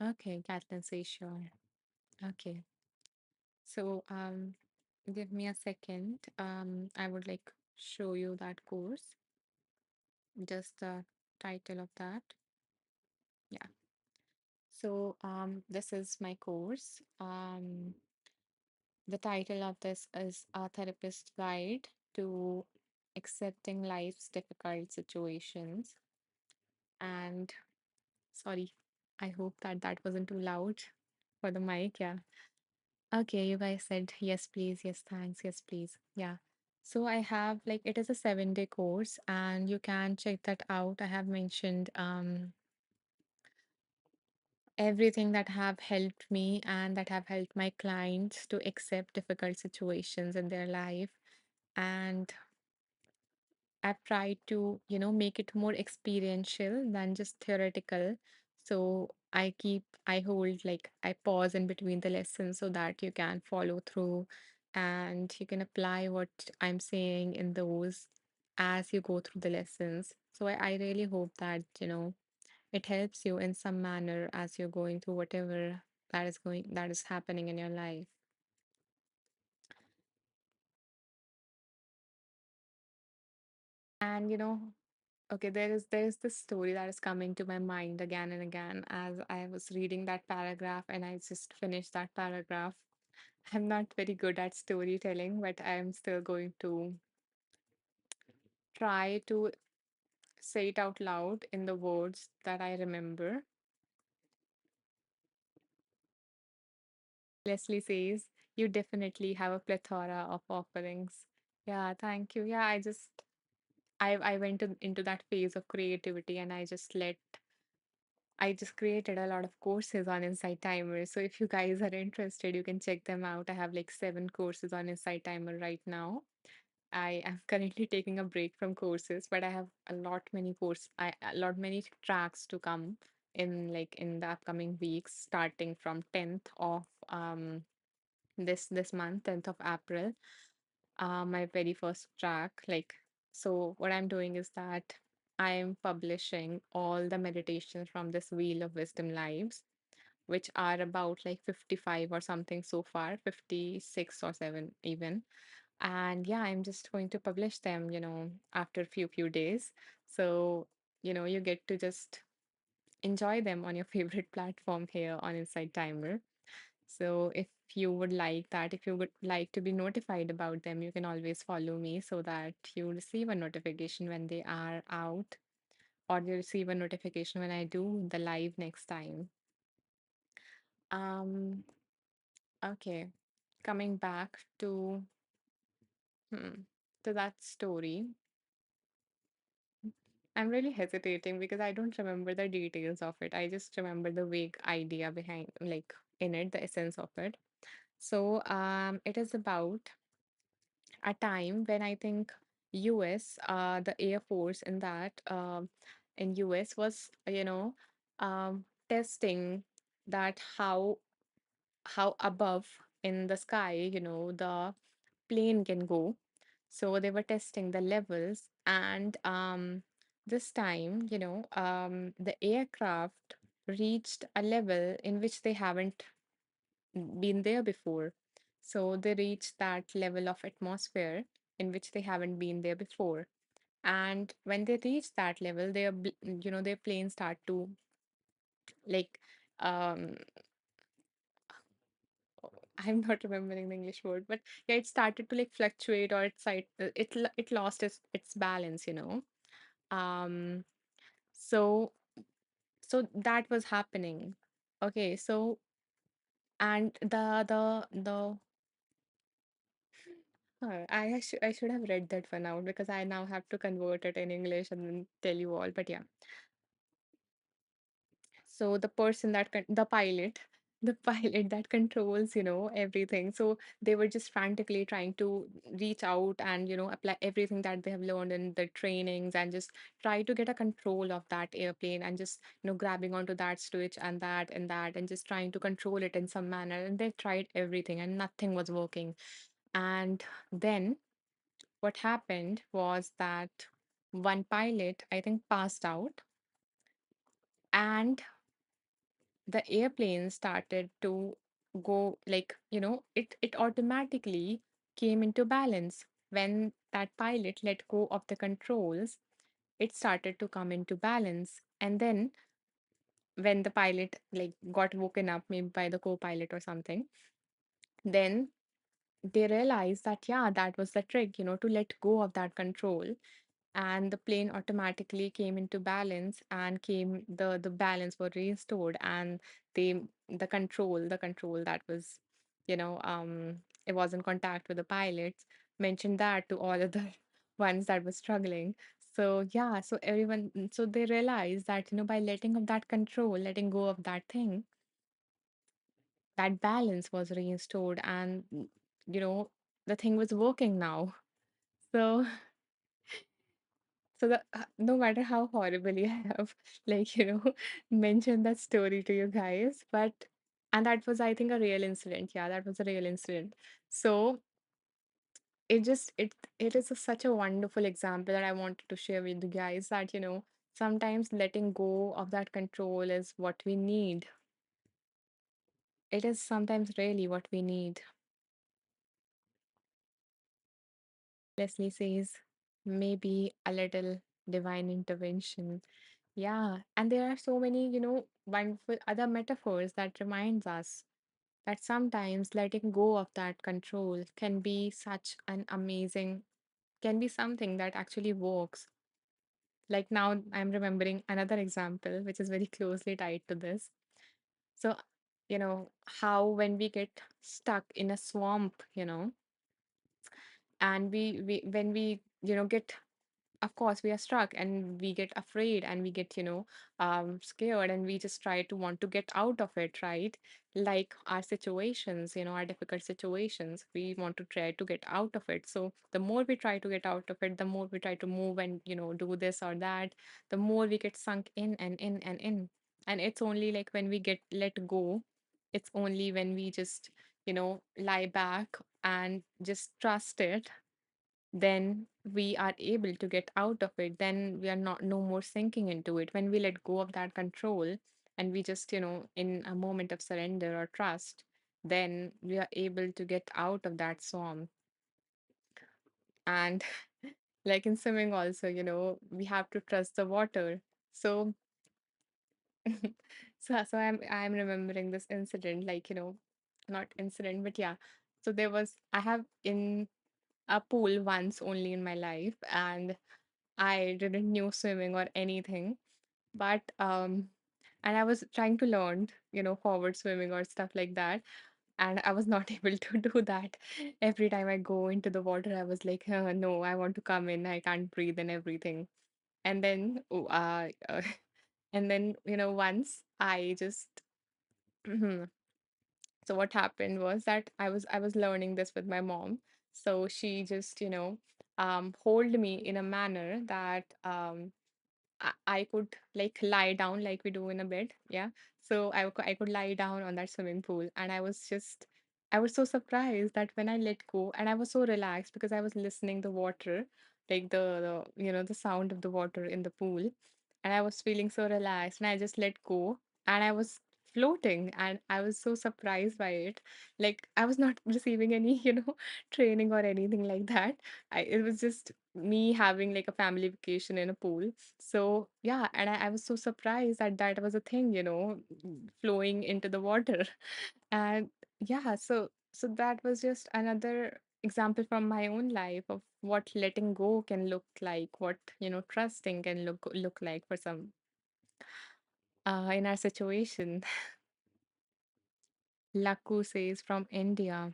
Okay, Kathleen says sure. Okay. So, give me a second. I would like show you that course, just the title of that. Yeah. So, this is my course. The title of this is A Therapist Guide to Accepting Life's Difficult Situations. And sorry, I hope that that wasn't too loud for the mic. Yeah. Okay, you guys said yes, please. Yes, thanks. Yes, please. Yeah. So I have like it is a 7-day course and you can check that out. I have mentioned everything that have helped me and that have helped my clients to accept difficult situations in their life. And I've tried to, make it more experiential than just theoretical. So I hold, like, I pause in between the lessons so that you can follow through and you can apply what I'm saying in those as you go through the lessons. So I really hope that, it helps you in some manner as you're going through whatever that is happening in your life. And okay, there is this story that is coming to my mind again and again as I was reading that paragraph and I just finished that paragraph. I'm not very good at storytelling, but I'm still going to try to say it out loud in the words that I remember. Leslie says, "You definitely have a plethora of offerings." Yeah, thank you. Yeah, I went into that phase of creativity and I just created a lot of courses on Insight Timer. So if you guys are interested, you can check them out. I have like 7 courses on Insight Timer right now. I am currently taking a break from courses, but I have a lot many tracks to come in the upcoming weeks, starting from 10th of this month, 10th of April. My very first track. So what I'm doing is that I'm publishing all the meditations from this Wheel of Wisdom lives, which are about like 55 or something so far, 56 or 7 even. And yeah, I'm just going to publish them, after a few days. So, you get to just enjoy them on your favorite platform here on Inside Timer. So if you would like that, if you would like to be notified about them, you can always follow me so that you receive a notification when they are out, or you receive a notification when I do the live next time. Um, okay. coming back hmm, to that story, I'm really hesitating because I don't remember the details of it. I just remember the vague idea behind, like in it, the essence of it. So, it is about a time when I think US, the Air Force in in US was, testing that how above in the sky, the plane can go. So they were testing the levels, and this time, the aircraft reached a level in which they haven't been there before. So they reached that level of atmosphere in which they haven't been there before. And when they reach that level, their planes start to like um I'm not remembering the English word, but yeah, it started to like fluctuate, or it lost its balance, Um, so that was happening. Okay, so and I should have read that one out because I now have to convert it in English and then tell you all. But yeah, so the person the pilot, the pilot that controls, everything. So they were just frantically trying to reach out and, apply everything that they have learned in the trainings and just try to get a control of that airplane and just, grabbing onto that switch and just trying to control it in some manner. And they tried everything and nothing was working. And then what happened was that one pilot, I think, passed out, and the airplane started to go, like, it automatically came into balance. When that pilot let go of the controls, it started to come into balance. And then when the pilot like got woken up, maybe by the co-pilot or something, then they realized that, yeah, that was the trick, to let go of that control, and the plane automatically came into balance, and came the balance was restored. And they the control that was, it was in contact with the pilots, mentioned that to all other ones that were struggling. So yeah, so so they realized that, by letting of that control, letting go of that thing, that balance was restored, and you know the thing was working now. So no matter how horribly I have, like, mentioned that story to you guys, but and that was, I think, a real incident. Yeah, that was a real incident. So it is such a wonderful example that I wanted to share with you guys, that, sometimes letting go of that control is what we need. It is sometimes really what we need. Leslie says, maybe a little divine intervention. Yeah, and there are so many, wonderful other metaphors that reminds us that sometimes letting go of that control can be such an amazing, can be something that actually works. Like now I'm remembering another example which is very closely tied to this. So, how when we get stuck in a swamp, and we when we, get, of course we are struck and we get afraid and we get, scared, and we just try to want to get out of it, right? Like our situations, our difficult situations, we want to try to get out of it. So the more we try to get out of it, the more we try to move and, do this or that, the more we get sunk in and in and in. And it's only like when we get let go, it's only when we just, lie back and just trust it, then we are able to get out of it. Then we are not no more sinking into it. When we let go of that control and we just, in a moment of surrender or trust, then we are able to get out of that storm. And like in swimming also, we have to trust the water. So so I'm remembering this incident, like, not incident, but yeah. So there was I have in a pool once only in my life, and I didn't know swimming or anything, but and I was trying to learn, forward swimming or stuff like that. and I was not able to do that. Every time I go into the water, I was like, no, I want to come in. I can't breathe and everything. And then, and then, once I just, so what happened was that I was learning this with my mom. So she just, hold me in a manner that I could like lie down like we do in a bed. Yeah. So I could lie down on that swimming pool. And I was so surprised that when I let go, and I was so relaxed because I was listening the water, like the sound of the water in the pool. And I was feeling so relaxed and I just let go and I was floating and I was so surprised by it. Like I was not receiving any, training or anything like that. It was just me having like a family vacation in a pool. So yeah, and I was so surprised that that was a thing, flowing into the water. And yeah, so that was just another example from my own life of what letting go can look like, what trusting can look like for some in our situation. Laku says from India.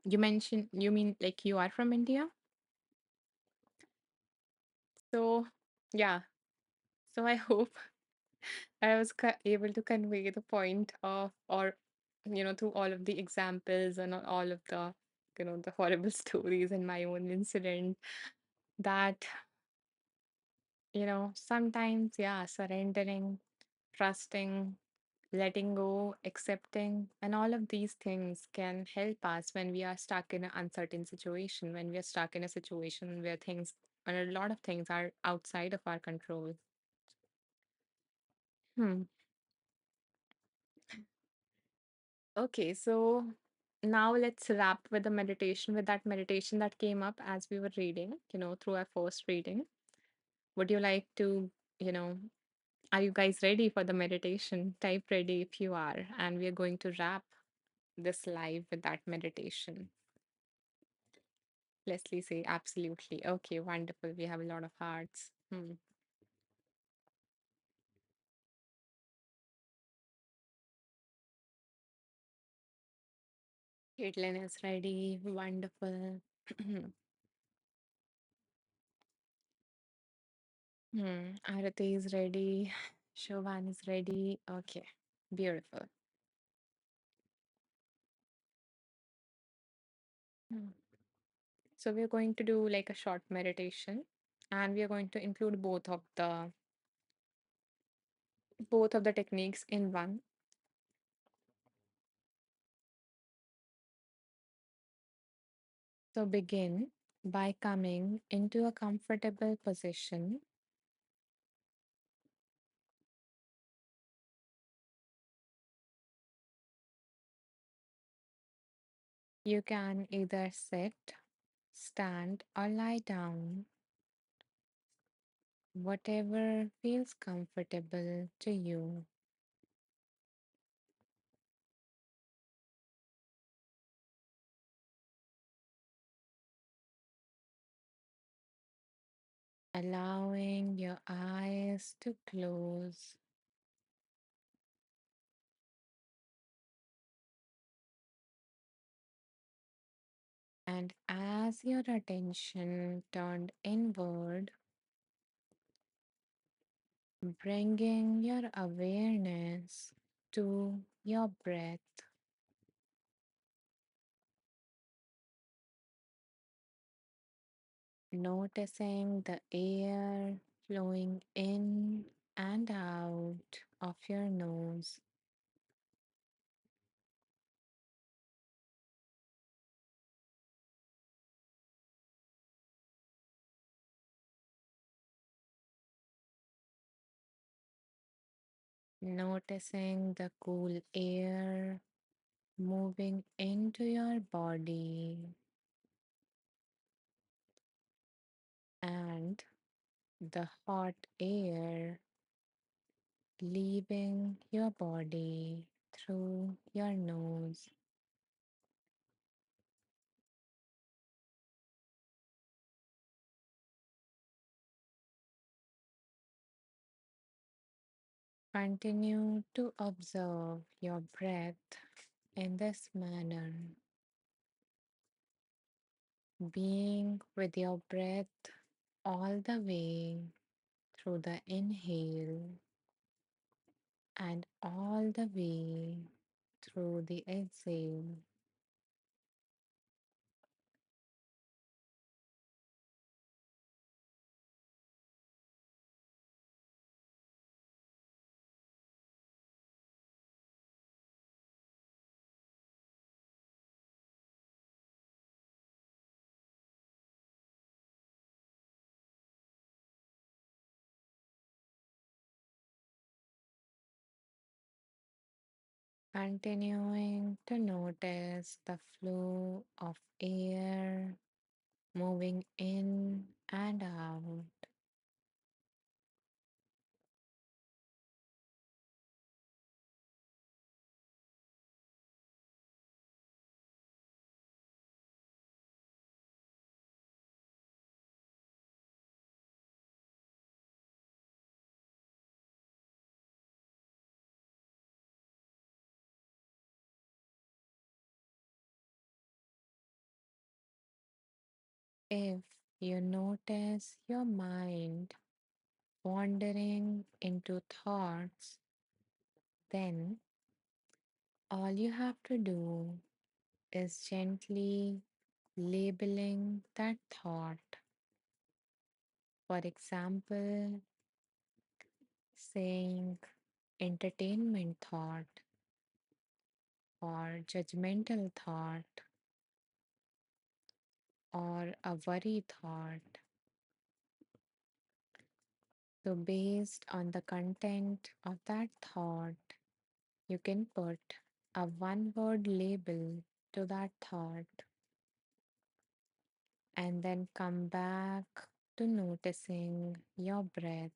You mean like you are from India? So yeah, so I hope I was able to convey the point of, or, through all of the examples and all of the, the horrible stories and my own incident, that, sometimes, yeah, surrendering, trusting, letting go, accepting, and all of these things can help us when we are stuck in an uncertain situation, when we are stuck in a situation where things, and a lot of things are outside of our control. Hmm. Okay, so now let's wrap with the meditation, with that meditation that came up as we were reading, through our first reading. Would you like to, you know, are you guys ready for the meditation? Type ready if you are. And we are going to wrap this live with that meditation. Leslie say absolutely. Okay, wonderful. We have a lot of hearts. Hmm. Caitlin is ready. Wonderful. Arati is ready. Shovan is ready. Okay, beautiful. Hmm. So we're going to do like a short meditation, and we are going to include both of the techniques in one. So begin by coming into a comfortable position. You can either sit, stand, or lie down, whatever feels comfortable to you. Allowing your eyes to close. And as your attention turned inward, bringing your awareness to your breath, noticing the air flowing in and out of your nose, noticing the cool air moving into your body and the hot air leaving your body through your nose. Continue to observe your breath In this manner, being with your breath all the way through the inhale and all the way through the exhale. Continuing to notice the flow of air moving in and out. If you notice your mind wandering into thoughts, then all you have to do is gently labeling that thought. For example, saying entertainment thought or judgmental thought or a worry thought. So, based on the content of that thought, you can put a one word label to that thought and then come back to noticing your breath.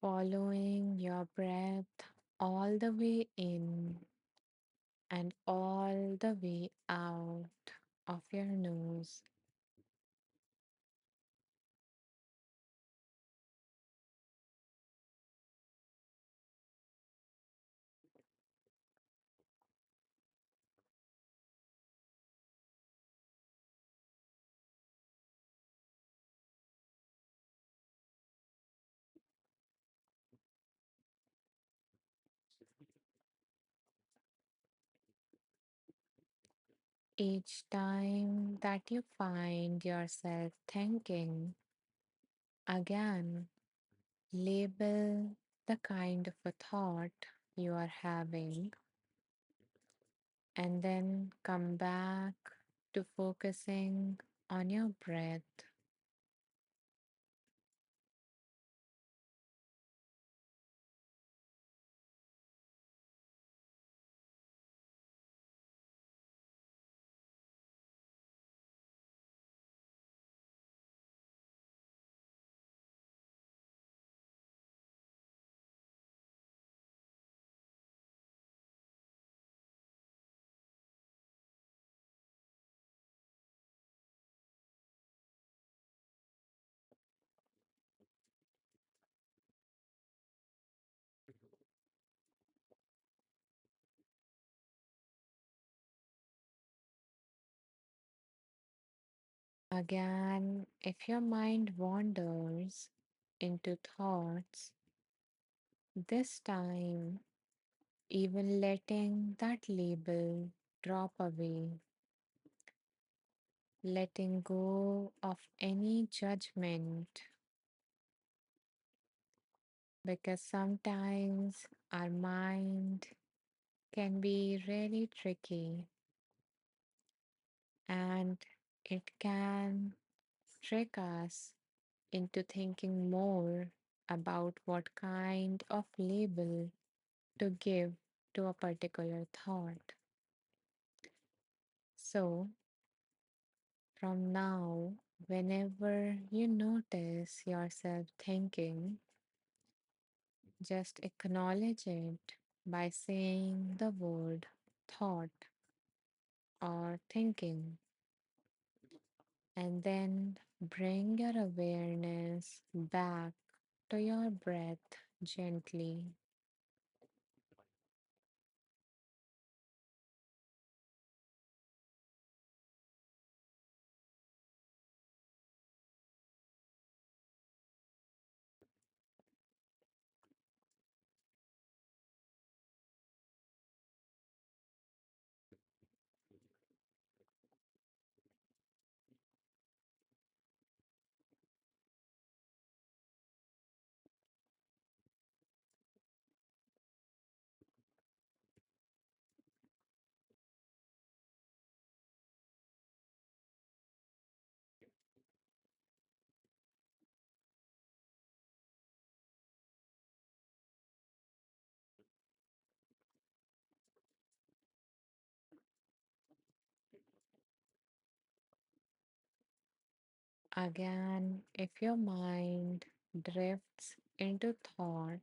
Following your breath all the way in and all the way out of your nose. Each time that you find yourself thinking, again, label the kind of a thought you are having and then come back to focusing on your breath. Again, if your mind wanders into thoughts, this time even letting that label drop away, letting go of any judgment, because sometimes our mind can be really tricky and it can trick us into thinking more about what kind of label to give to a particular thought. So, from now, whenever you notice yourself thinking, just acknowledge it by saying the word thought or thinking, and then bring your awareness back to your breath gently. Again, if your mind drifts into thought,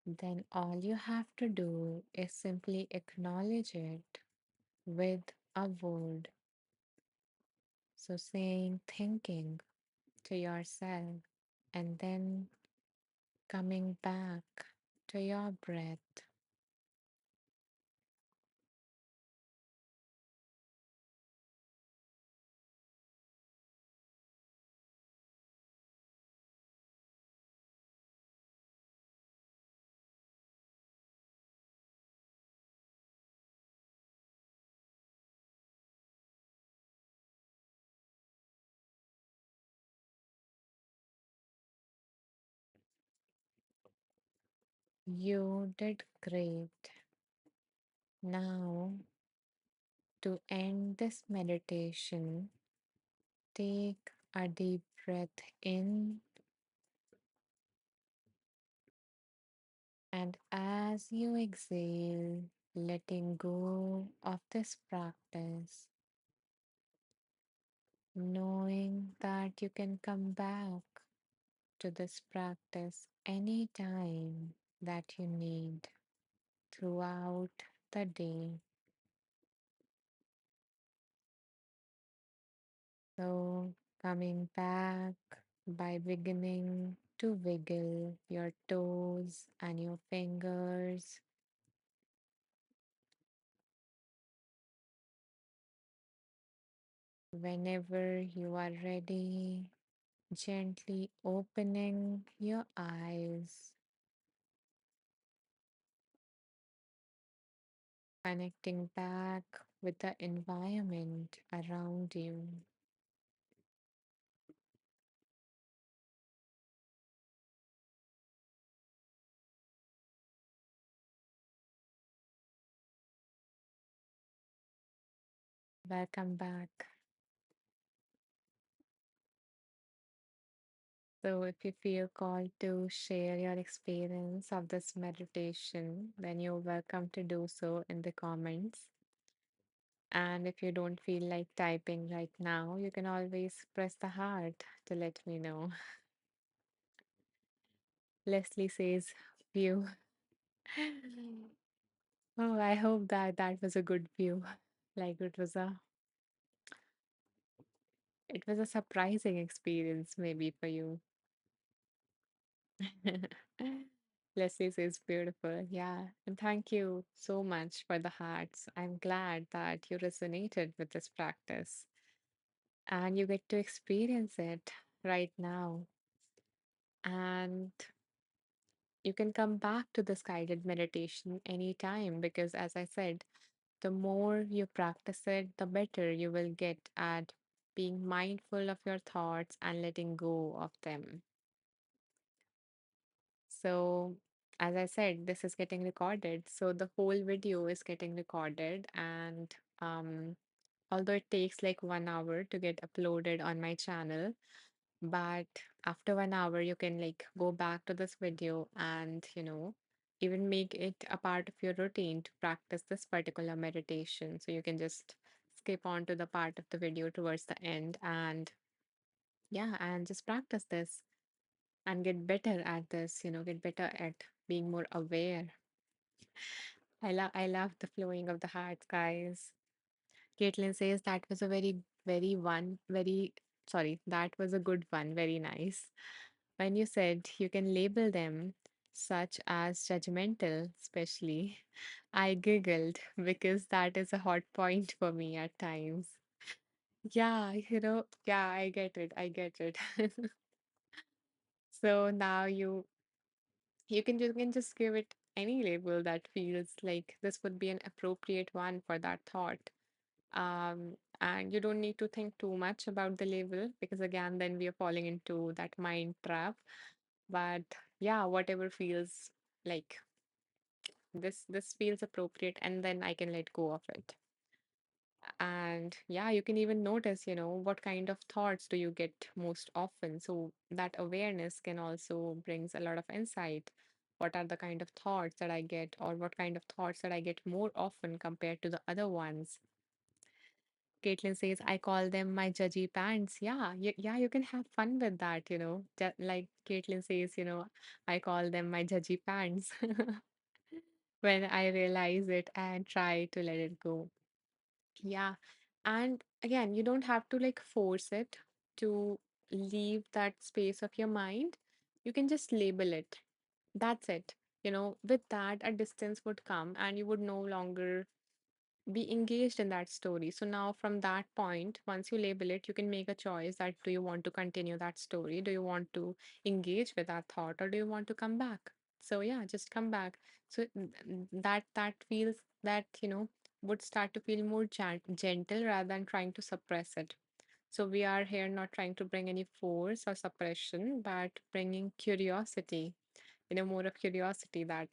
then all you have to do is simply acknowledge it with a word. So, saying thinking to yourself and then coming back to your breath. You did great. Now, to end this meditation, take a deep breath in, and as you exhale, letting go of this practice, knowing that you can come back to this practice anytime that you need throughout the day. So, coming back by beginning to wiggle your toes and your fingers whenever you are ready, gently opening your eyes, connecting back with the environment around you. Welcome back. So, if you feel called to share your experience of this meditation, then you're welcome to do so in the comments. And if you don't feel like typing right now, you can always press the heart to let me know. Leslie says, view. Oh, I hope that that was a good view. Like it was a surprising experience maybe for you. Leslie says beautiful. Yeah. And thank you so much for the hearts. I'm glad that you resonated with this practice and you get to experience it right now. And you can come back to this guided meditation anytime because, as I said, the more you practice it, the better you will get at being mindful of your thoughts and letting go of them. So, as I said, this is getting recorded. So, the whole video is getting recorded. And although it takes like 1 hour to get uploaded on my channel, but after 1 hour, you can like go back to this video and, even make it a part of your routine to practice this particular meditation. So you can just skip on to the part of the video towards the end and yeah, and just practice this and get better at this, get better at being more aware. I love the flowing of the heart, guys. Caitlin says that was a that was a good one, very nice. When you said you can label them such as judgmental, especially, I giggled because that is a hot point for me at times. Yeah, yeah, I get it. I get it. So now you can just give it any label that feels like this would be an appropriate one for that thought. And you don't need to think too much about the label because again, then we are falling into that mind trap. But yeah, whatever feels like this feels appropriate, and then I can let go of it. And yeah, you can even notice, what kind of thoughts do you get most often. So that awareness can also brings a lot of insight. What are the kind of thoughts that I get, or what kind of thoughts that I get more often compared to the other ones? Caitlin says, I call them my judgy pants. Yeah, yeah, you can have fun with that, Like Caitlin says, I call them my judgy pants when I realize it and try to let it go. Yeah. And again, you don't have to like force it to leave that space of your mind. You can just label it. That's it. With that, a distance would come and you would no longer be engaged in that story. So now from that point, once you label it, you can make a choice that do you want to continue that story? Do you want to engage with that thought or do you want to come back? So yeah, just come back. So that feels that, would start to feel more gentle rather than trying to suppress it. So we are here not trying to bring any force or suppression, but bringing curiosity, more of curiosity that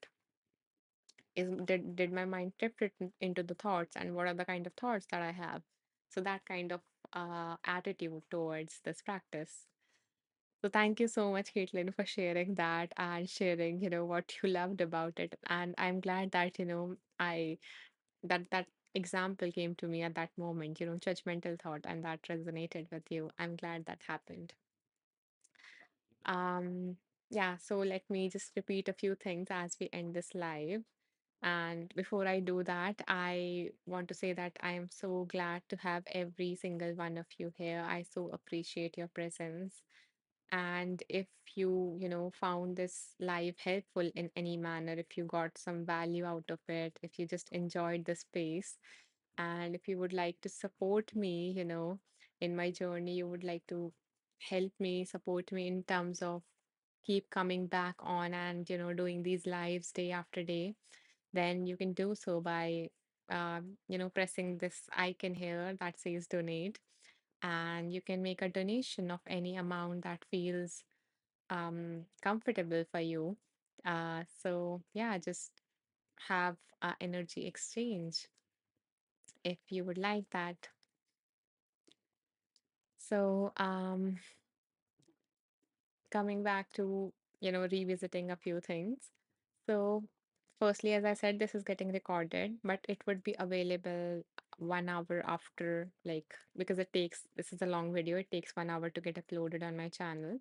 did my mind drift into the thoughts and what are the kind of thoughts that I have. So that kind of attitude towards this practice. So thank you so much, Caitlin, for sharing that and sharing, what you loved about it. And I'm glad that, I that example came to me at that moment, judgmental thought, and that resonated with you. I'm glad that happened. Um, yeah, so let me just repeat a few things as we end this live. And before I do that, I want to say that I am so glad to have every single one of you here. I so appreciate your presence. And if you found this live helpful in any manner, if you got some value out of it, if you just enjoyed the space, and if you would like to support me, in my journey, you would like to help me, support me in terms of keep coming back on and, doing these lives day after day, then you can do so by, pressing this icon here that says donate. And you can make a donation of any amount that feels comfortable for you. So, yeah, just have energy exchange if you would like that. So, coming back to, revisiting a few things. So, firstly, as I said, this is getting recorded, but it would be available 1 hour after, like, because this is a long video, it takes 1 hour to get uploaded on my channel.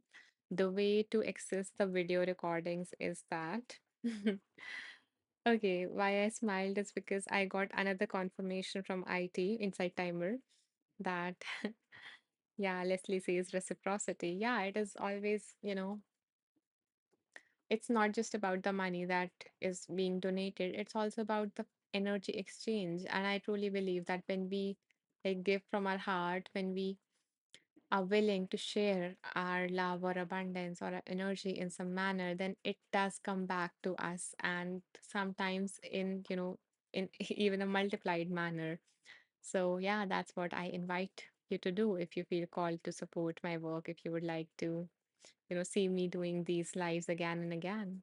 The way to access the video recordings is that, okay, why I smiled is because I got another confirmation from IT inside timer that, yeah, Leslie says reciprocity. Yeah, it is always, it's not just about the money that is being donated, it's also about the energy exchange. And I truly believe that when we like give from our heart, when we are willing to share our love or abundance or our energy in some manner, then it does come back to us, and sometimes in, in even a multiplied manner. So yeah, that's what I invite you to do if you feel called to support my work, if you would like to, see me doing these lives again and again.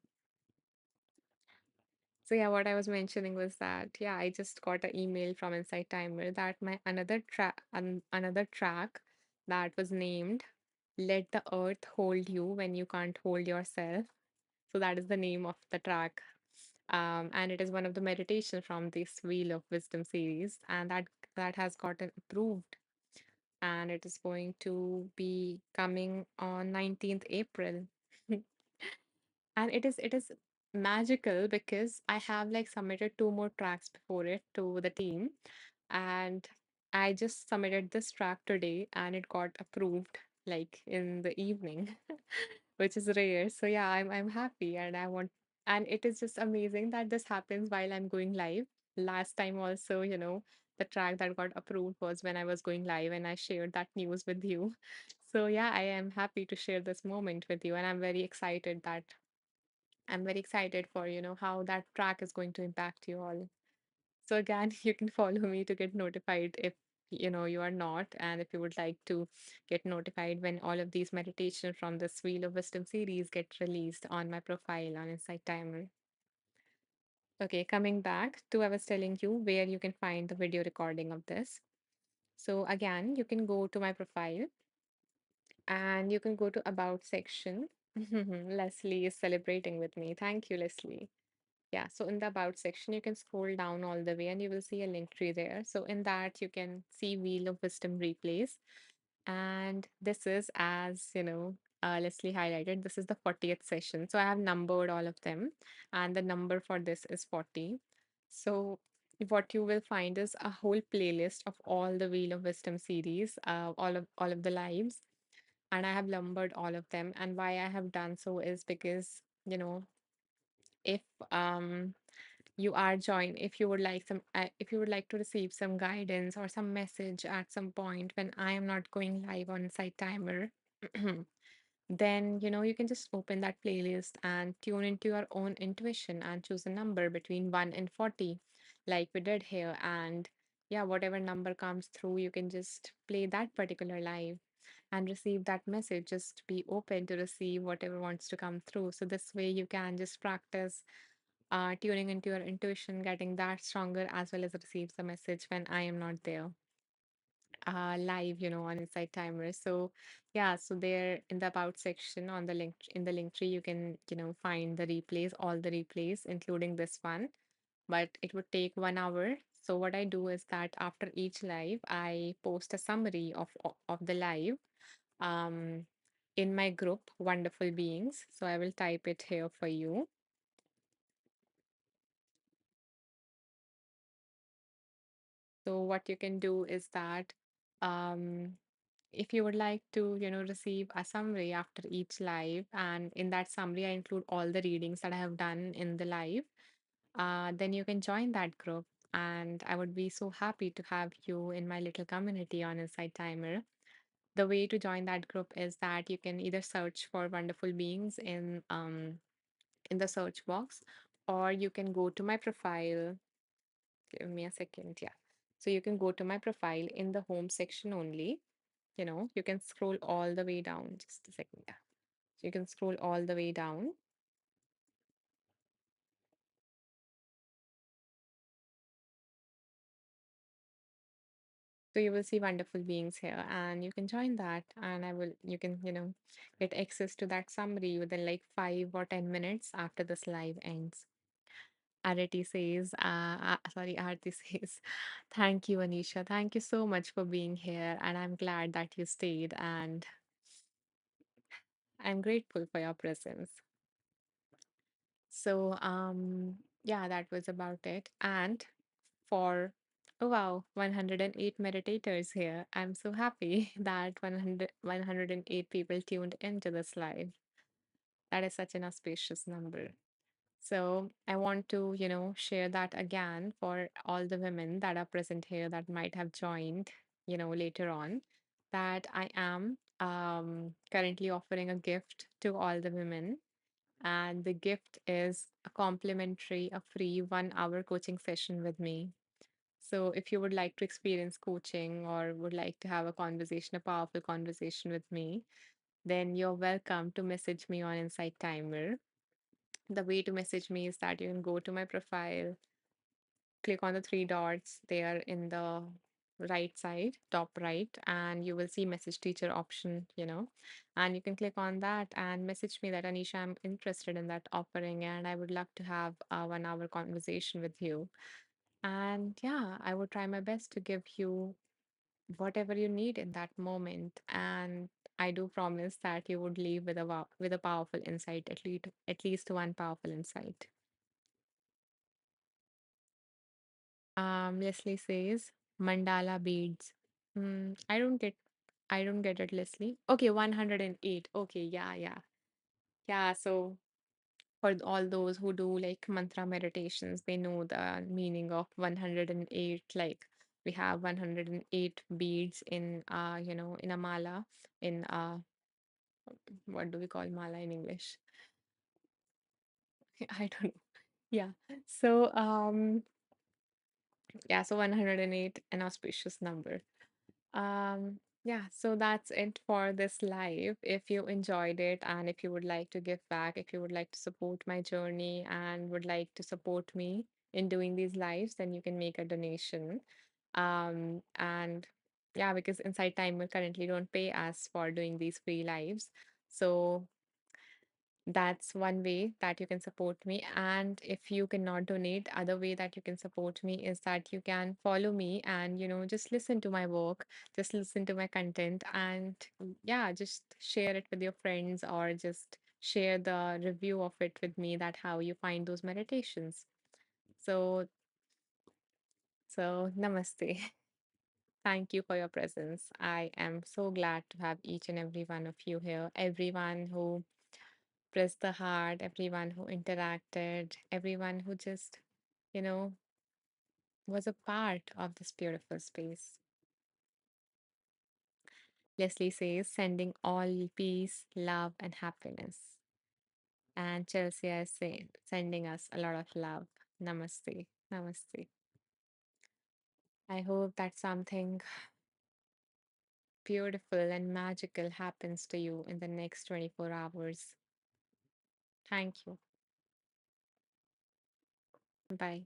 So yeah, what I was mentioning was that yeah, I just got an email from Insight Timer that my another track that was named "Let the Earth Hold You When You Can't Hold Yourself." So that is the name of the track. And it is one of the meditation from this Wheel of Wisdom series, and that has gotten approved, and it is going to be coming on 19th April. And it is magical because I have like submitted two more tracks before it to the team, and I just submitted this track today and it got approved like in the evening, which is rare. So yeah, I'm happy, and I want, and it is just amazing that this happens while I'm going live. Last time also, the track that got approved was when I was going live and I shared that news with you. So yeah, I am happy to share this moment with you, and I'm very excited for, how that track is going to impact you all. So again, you can follow me to get notified if you are not, and if you would like to get notified when all of these meditations from this Wheel of Wisdom series get released on my profile on Insight Timer. Okay, coming back to I was telling you where you can find the video recording of this. So again, you can go to my profile and you can go to About section. Leslie is celebrating with me. Thank you, Leslie. Yeah, so in the About section, you can scroll down all the way and you will see a link tree there. So in that, you can see Wheel of Wisdom replays. And this is, as Leslie highlighted, this is the 40th session. So I have numbered all of them, and the number for this is 40. So what you will find is a whole playlist of all the Wheel of Wisdom series, all of the lives, and I have numbered all of them. And why I have done so is because, if um if you would like if you would like to receive some guidance or some message at some point when I am not going live on Site Timer, then you can just open that playlist and tune into your own intuition and choose a number between 1 and 40, like we did here. And yeah, whatever number comes through, you can just play that particular live and receive that message. Just be open to receive whatever wants to come through. So this way you can just practice tuning into your intuition, getting that stronger, as well as receive the message when I am not there live, on Insight Timer. So yeah, so there in the About section on the link in the link tree, you can find the replays, all the replays, including this one. But it would take 1 hour. So what I do is that after each live, I post a summary of the live um in my group, Wonderful Beings. So I will type it here for you. So what you can do is that um, if you would like to, receive a summary after each live, and in that summary I include all the readings that I have done in the live, then you can join that group. And I would be so happy to have you in my little community on Insight Timer. The way to join that group is that you can either search for Wonderful Beings in the search box, or you can go to my profile. Give me a second. Yeah. So you can go to my profile in the home section only. You can scroll all the way down. Just a second. Yeah. So you can scroll all the way down. So you will see Wonderful Beings here, and you can join that. And you can, get access to that summary within like 5 or 10 minutes after this live ends. Arati says, thank you, Anisha. Thank you so much for being here. And I'm glad that you stayed. And I'm grateful for your presence. So, yeah, that was about it. And for, oh wow, 108 meditators here. I'm so happy that 108 people tuned into this live. That is such an auspicious number. So I want to, share that again for all the women that are present here that might have joined, later on, that I am currently offering a gift to all the women, and the gift is a free 1 hour coaching session with me. So if you would like to experience coaching or would like to have a conversation, a powerful conversation with me, then you're welcome to message me on Insight Timer. The way to message me is that you can go to my profile, click on the three dots there in the right side, top right, and you will see message teacher option, and you can click on that and message me that Anisha, I'm interested in that offering and I would love to have a 1 hour conversation with you. And yeah, I would try my best to give you whatever you need in that moment. And I do promise that you would leave with with a powerful insight, at least one powerful insight. Leslie says mandala beads. I don't get it, Leslie. Okay, 108. Okay, yeah, yeah. Yeah, so for all those who do like mantra meditations, they know the meaning of 108. Like we have 108 beads in in a mala, in what do we call mala in English? I don't know. Yeah. So yeah, so 108, an auspicious number. Yeah, so that's it for this live. If you enjoyed it and if you would like to give back, if you would like to support my journey and would like to support me in doing these lives, then you can make a donation. And yeah, because Inside Timer currently don't pay us for doing these free lives. So that's one way that you can support me. And if you cannot donate, other way that you can support me is that you can follow me and, just listen to my work, just listen to my content, and yeah, just share it with your friends or just share the review of it with me, that how you find those meditations. So, so namaste. Thank you for your presence. I am so glad to have each and every one of you here, everyone who pressed the heart, everyone who interacted, everyone who just, you know, was a part of this beautiful space. Leslie says, sending all peace, love, and happiness. And Chelsea is saying, sending us a lot of love. Namaste. Namaste. I hope that something beautiful and magical happens to you in the next 24 hours. Thank you. Bye.